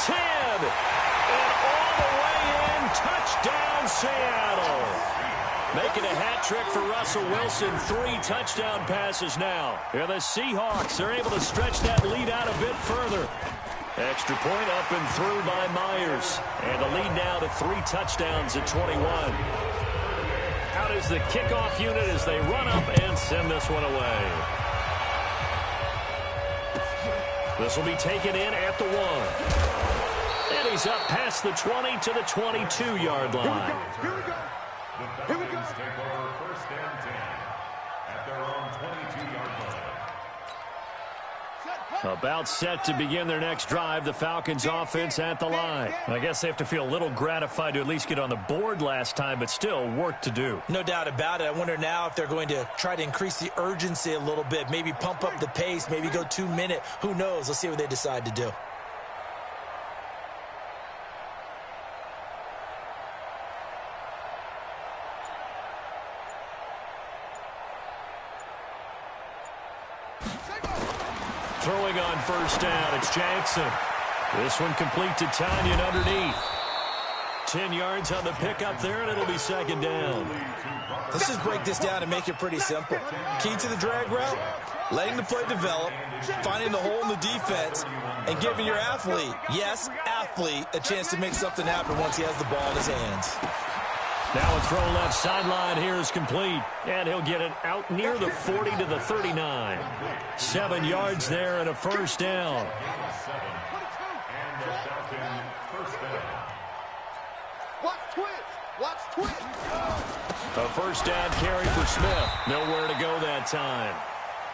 Speaker 17: 10, and all the way in, touchdown Seattle. Making a hat trick for Russell Wilson, 3 touchdown passes now. And the Seahawks are able to stretch that lead out a bit further. Extra point up and through by Myers. And the lead now to 3 touchdowns at 21. Out is the kickoff unit as they run up and send this one away. This will be taken in at the 1. And he's up past the 20 to the 22-yard line.
Speaker 18: The Falcons take over 1st and 10 at their own 22-yard line.
Speaker 17: About set to begin their next drive, the Falcons offense at the line. I guess they have to feel a little gratified to at least get on the board last time, but still work to do.
Speaker 19: No doubt about it. I wonder now if they're going to try to increase the urgency a little bit, maybe pump up the pace, maybe go 2-minute. Who knows? Let's see what they decide to do.
Speaker 17: Throwing on 1st down, it's Jackson. This one complete to Tanyan underneath. 10 yards on the pickup there, and it'll be 2nd down.
Speaker 19: Let's just break this down and make it pretty simple. Key to the drag route, letting the play develop, finding the hole in the defense, and giving your athlete, yes, athlete, a chance to make something happen once he has the ball in his hands.
Speaker 17: Now a throw left sideline here is complete, and he'll get it out near the 40 to the 39. 7 yards there and a 1st down. A 1st down carry for Smith. Nowhere to go that time.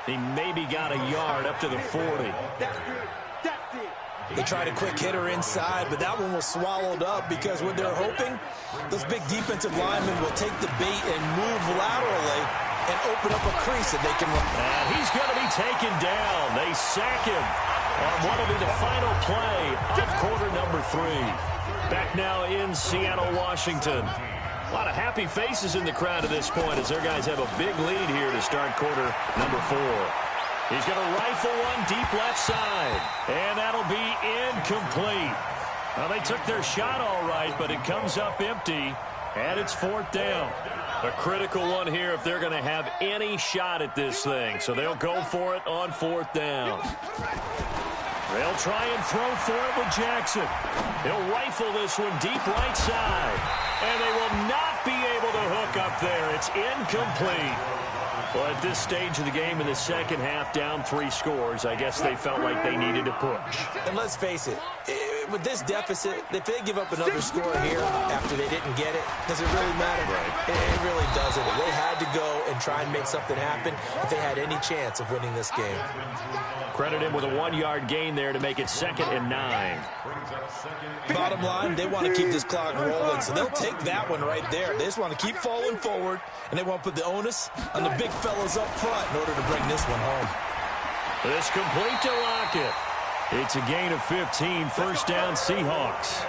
Speaker 17: He maybe got a yard up to the 40.
Speaker 19: They tried a quick hitter inside, but that one was swallowed up because what they're hoping, those big defensive linemen will take the bait and move laterally and open up a crease that they can run.
Speaker 17: And he's going to be taken down. They sack him on what will be the final play of quarter number 3. Back now in Seattle, Washington. A lot of happy faces in the crowd at this point as their guys have a big lead here to start quarter number 4. He's going to rifle one deep left side, and that'll be incomplete. Well, they took their shot all right, but it comes up empty, and it's 4th down. A critical one here if they're going to have any shot at this thing, so they'll go for it on 4th down. They'll try and throw for it with Jackson. He'll rifle this one deep right side, and they will not be able to hook up there. It's incomplete. Well, at this stage of the game in the second half, down 3 scores, I guess they felt like they needed to push.
Speaker 19: And let's face it, with this deficit, if they give up another score here after they didn't get it, does it really matter? Right. It really doesn't. They had to go and try and make something happen if they had any chance of winning this game.
Speaker 17: Credit him with a 1-yard gain there to make it 2nd and 9.
Speaker 19: Bottom line, they want to keep this clock rolling, so they'll take that one right there. They just want to keep falling forward, and they want to put the onus on the big fellas up front in order to bring this one home.
Speaker 17: It's complete to Lockett. It's a gain of 15, 1st down Seahawks.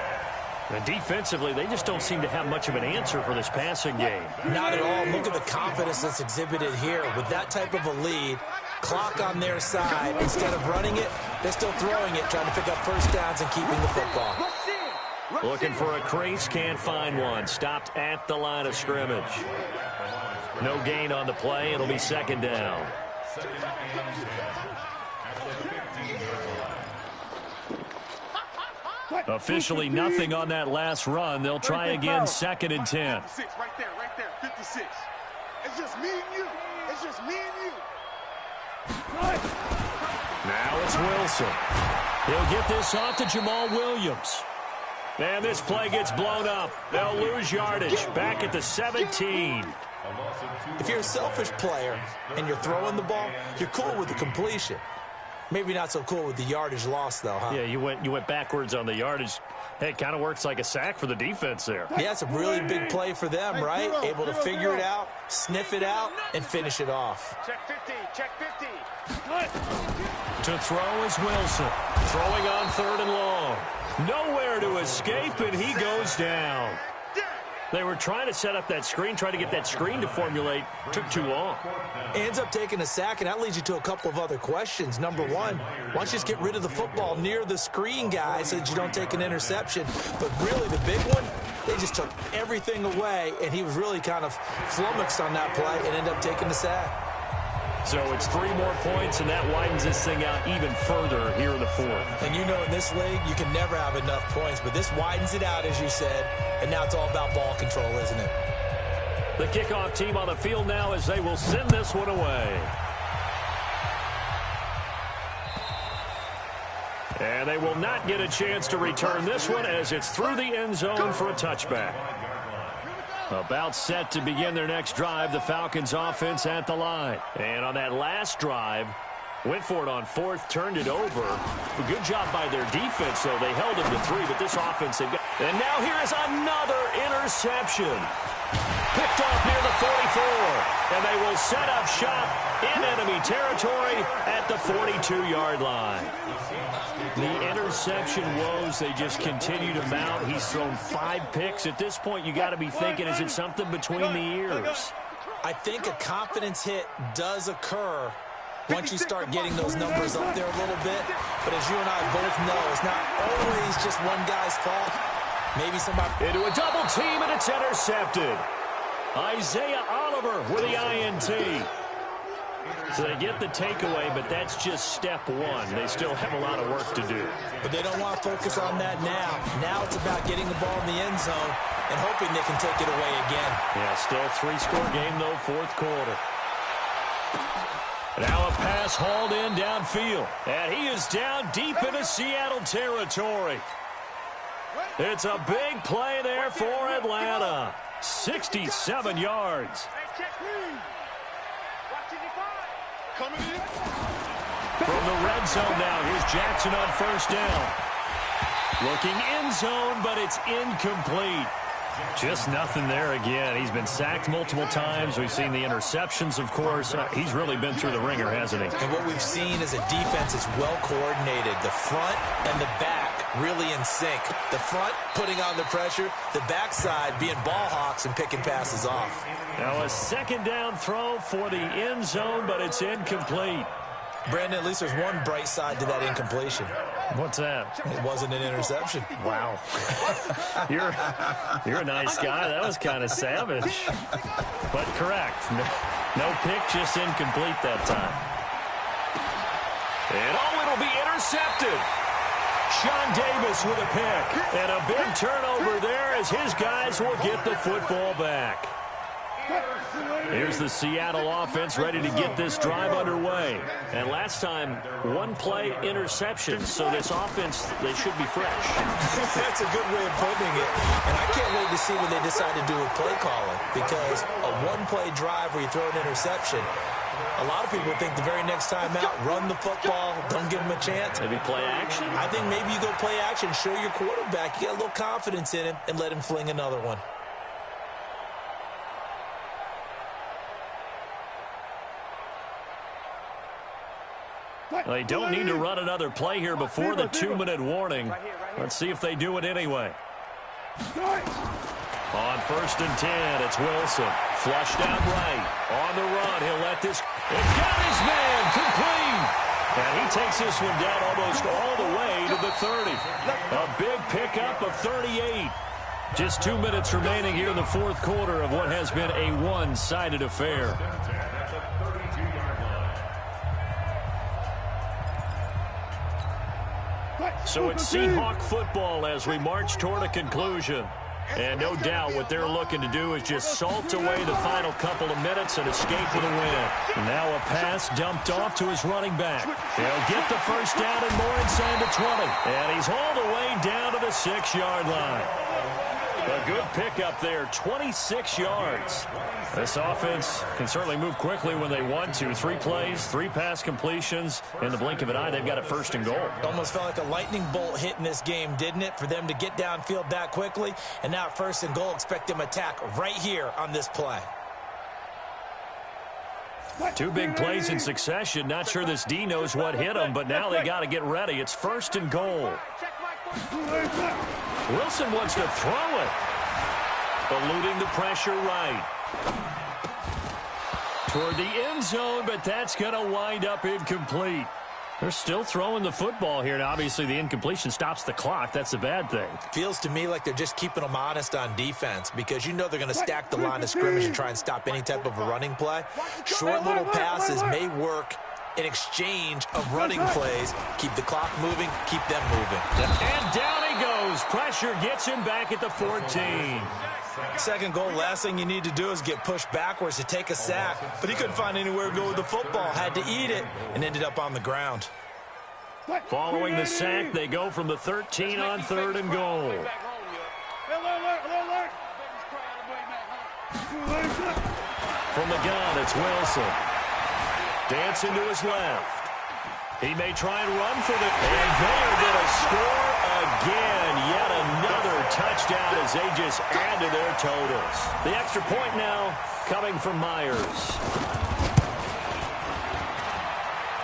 Speaker 17: And defensively, they just don't seem to have much of an answer for this passing game.
Speaker 19: Not at all. Look at the confidence that's exhibited here. With that type of a lead, clock on their side, instead of running it, they're still throwing it, trying to pick up 1st downs and keeping the football.
Speaker 17: Looking for a crease, can't find one. Stopped at the line of scrimmage. No gain on the play. It'll be 2nd down. Officially nothing on that last run. They'll try again, 2nd and 10.
Speaker 8: 56, right there, 56. It's just me and you. It's just me and you.
Speaker 17: Now it's Wilson. He'll get this off to Jamal Williams. And this play gets blown up. They'll lose yardage. Back at the 17.
Speaker 19: If you're a selfish player and you're throwing the ball, you're cool with the completion. Maybe not so cool with the yardage loss, though, huh?
Speaker 17: Yeah, you went backwards on the yardage. Hey, it kind of works like a sack for the defense there.
Speaker 19: Yeah, it's a really big play for them, right? Able to figure it out, sniff it out, and finish it off.
Speaker 8: Check 50, check 50.
Speaker 17: To throw is Wilson. Throwing on 3rd and long. Nowhere to escape, and he goes down. They were trying to set up that screen, trying to get that screen to formulate. Took too long.
Speaker 19: Ends up taking a sack, and that leads you to a couple of other questions. Number one, why don't you just get rid of the football near the screen guy so that you don't take an interception? But really, the big one, they just took everything away, and he was really kind of flummoxed on that play and ended up taking the sack.
Speaker 17: So it's 3 more points, and that widens this thing out even further here in the 4th.
Speaker 19: And you know in this league, you can never have enough points, but this widens it out, as you said, and now it's all about ball control, isn't it?
Speaker 17: The kickoff team on the field now as they will send this one away. And they will not get a chance to return this one as it's through the end zone for a touchback. About set to begin their next drive, the Falcons offense at the line. And on that last drive, went for it on fourth, turned it over. A good job by their defense, though. They held them to 3, but this offense, they've got... And now here is another interception. Picked off near the 44. And they will set up shop in enemy territory at the 42-yard line. The interception woes, they just continue to mount. He's thrown 5 picks. At this point, you got to be thinking, is it something between the ears?
Speaker 19: I think a confidence hit does occur once you start getting those numbers up there a little bit. But as you and I both know, it's not always just one guy's fault. Maybe somebody...
Speaker 17: Into a double team, and it's intercepted. Isaiah Oliver with the INT. So they get the takeaway, but that's just step one. They still have a lot of work to do.
Speaker 19: But they don't want to focus on that now. Now it's about getting the ball in the end zone and hoping they can take it away again.
Speaker 17: Yeah, still a 3-score game, though, fourth quarter. Now a pass hauled in downfield. And he is down deep into Seattle territory. It's a big play there for Atlanta. 67 yards. From the red zone now, here's Jackson on first down. Looking end zone, but it's incomplete. Just nothing there again. He's been sacked multiple times. We've seen the interceptions, of course. He's really been through the ringer, hasn't he?
Speaker 19: And what we've seen is a defense that's well coordinated. The front and the back really in sync. The front putting on the pressure, the backside being ball hawks and picking passes off.
Speaker 17: Now a second down throw for the end zone, but it's incomplete.
Speaker 19: Brandon, at least there's one bright side to that incompletion.
Speaker 17: What's that?
Speaker 19: It wasn't an interception.
Speaker 17: Wow. You're a nice guy. That was kind of savage. But correct. No pick, just incomplete that time. And it'll be intercepted. Sean Davis with a pick. And a big turnover there as his guys will get the football back. Here's the Seattle offense ready to get this drive underway. And last time, one-play interception. So this offense, they should be fresh.
Speaker 19: That's a good way of putting it. And I can't wait to see what they decide to do with play calling. Because a one-play drive where you throw an interception, a lot of people think the very next time out, run the football, don't give him a chance.
Speaker 17: Maybe play action?
Speaker 19: I think maybe you go play action, show your quarterback, you get a little confidence in him, and let him fling another one.
Speaker 17: They don't need to run another play here before the 2-minute warning. Let's see if they do it anyway. On first and 10, it's Wilson. Flushed out right. On the run, he'll let this... It's got his man, complete! And he takes this one down almost all the way to the 30. A big pickup of 38. Just 2 minutes remaining here in the fourth quarter of what has been a one-sided affair. So it's Seahawk football as we march toward a conclusion. And no doubt what they're looking to do is just salt away the final couple of minutes and escape with a win. Now a pass dumped off to his running back. He'll get the first down and more inside the 20. And he's all the way down to the 6-yard line. A good pickup there, 26 yards. This offense can certainly move quickly when they want to. 3 plays, 3 pass completions. In the blink of an eye, they've got it first and goal.
Speaker 19: Almost felt like a lightning bolt hit in this game, didn't it? For them to get downfield that quickly. And now first and goal, expect them to attack right here on this play.
Speaker 17: 2 big plays in succession. Not sure this D knows what hit him, but now they got to get ready. It's first and goal. Wilson wants to throw it. Eluding the pressure right. Toward the end zone, but that's going to wind up incomplete. They're still throwing the football here. Now, obviously, the incompletion stops the clock. That's a bad thing.
Speaker 19: Feels to me like they're just keeping them honest on defense because you know they're going to stack the line of scrimmage and try and stop any type of a running play. Short little passes may work in exchange of running plays. Keep the clock moving, keep them moving.
Speaker 17: And down he goes. Pressure gets him back at the 14.
Speaker 19: Second goal, last thing you need to do is get pushed backwards to take a sack. But he couldn't find anywhere to go with the football. Had to eat it and ended up on the ground.
Speaker 17: Following the sack, they go from the 13 on 3rd and goal. From the gun, it's Wilson. Dancing to his left. He may try and run for the... And they are going to score again. Yet another touchdown as they just add to their totals. The extra point now coming from Myers.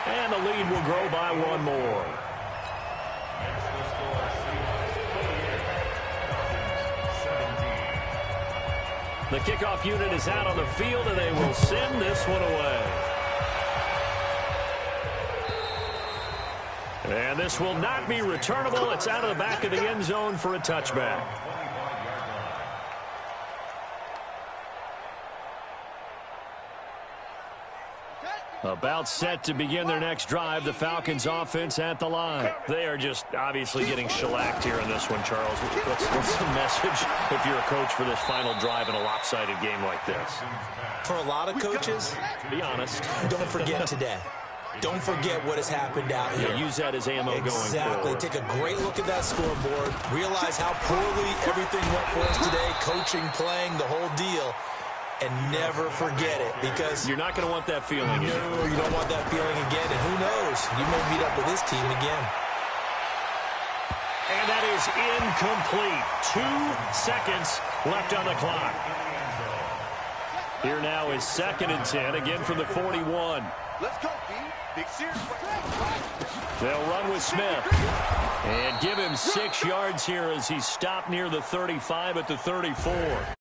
Speaker 17: And the lead will grow by one more. The kickoff unit is out on the field, and they will send this one away. And this will not be returnable. It's out of the back of the end zone for a touchback. About set to begin their next drive, the Falcons offense at the line. They are just obviously getting shellacked here in this one, Charles. What's the message if you're a coach for this final drive in a lopsided game like this?
Speaker 19: For a lot of coaches,
Speaker 17: be honest,
Speaker 19: don't forget today. Don't forget what has happened out here.
Speaker 17: Yeah, use that as ammo going forward.
Speaker 19: Exactly. Take a great look at that scoreboard. Realize how poorly everything went for us today. Coaching, playing, the whole deal. And never forget it, because
Speaker 17: you're not going to want that feeling again.
Speaker 19: No, you don't want that feeling again. And who knows? You may meet up with this team again.
Speaker 17: And that is incomplete. 2 seconds left on the clock. Here now is 2nd and 10, again from the 41.
Speaker 8: Let's go, D. Big series.
Speaker 17: They'll run with Smith. And give him 6 yards here as he stopped near the 35 at the 34.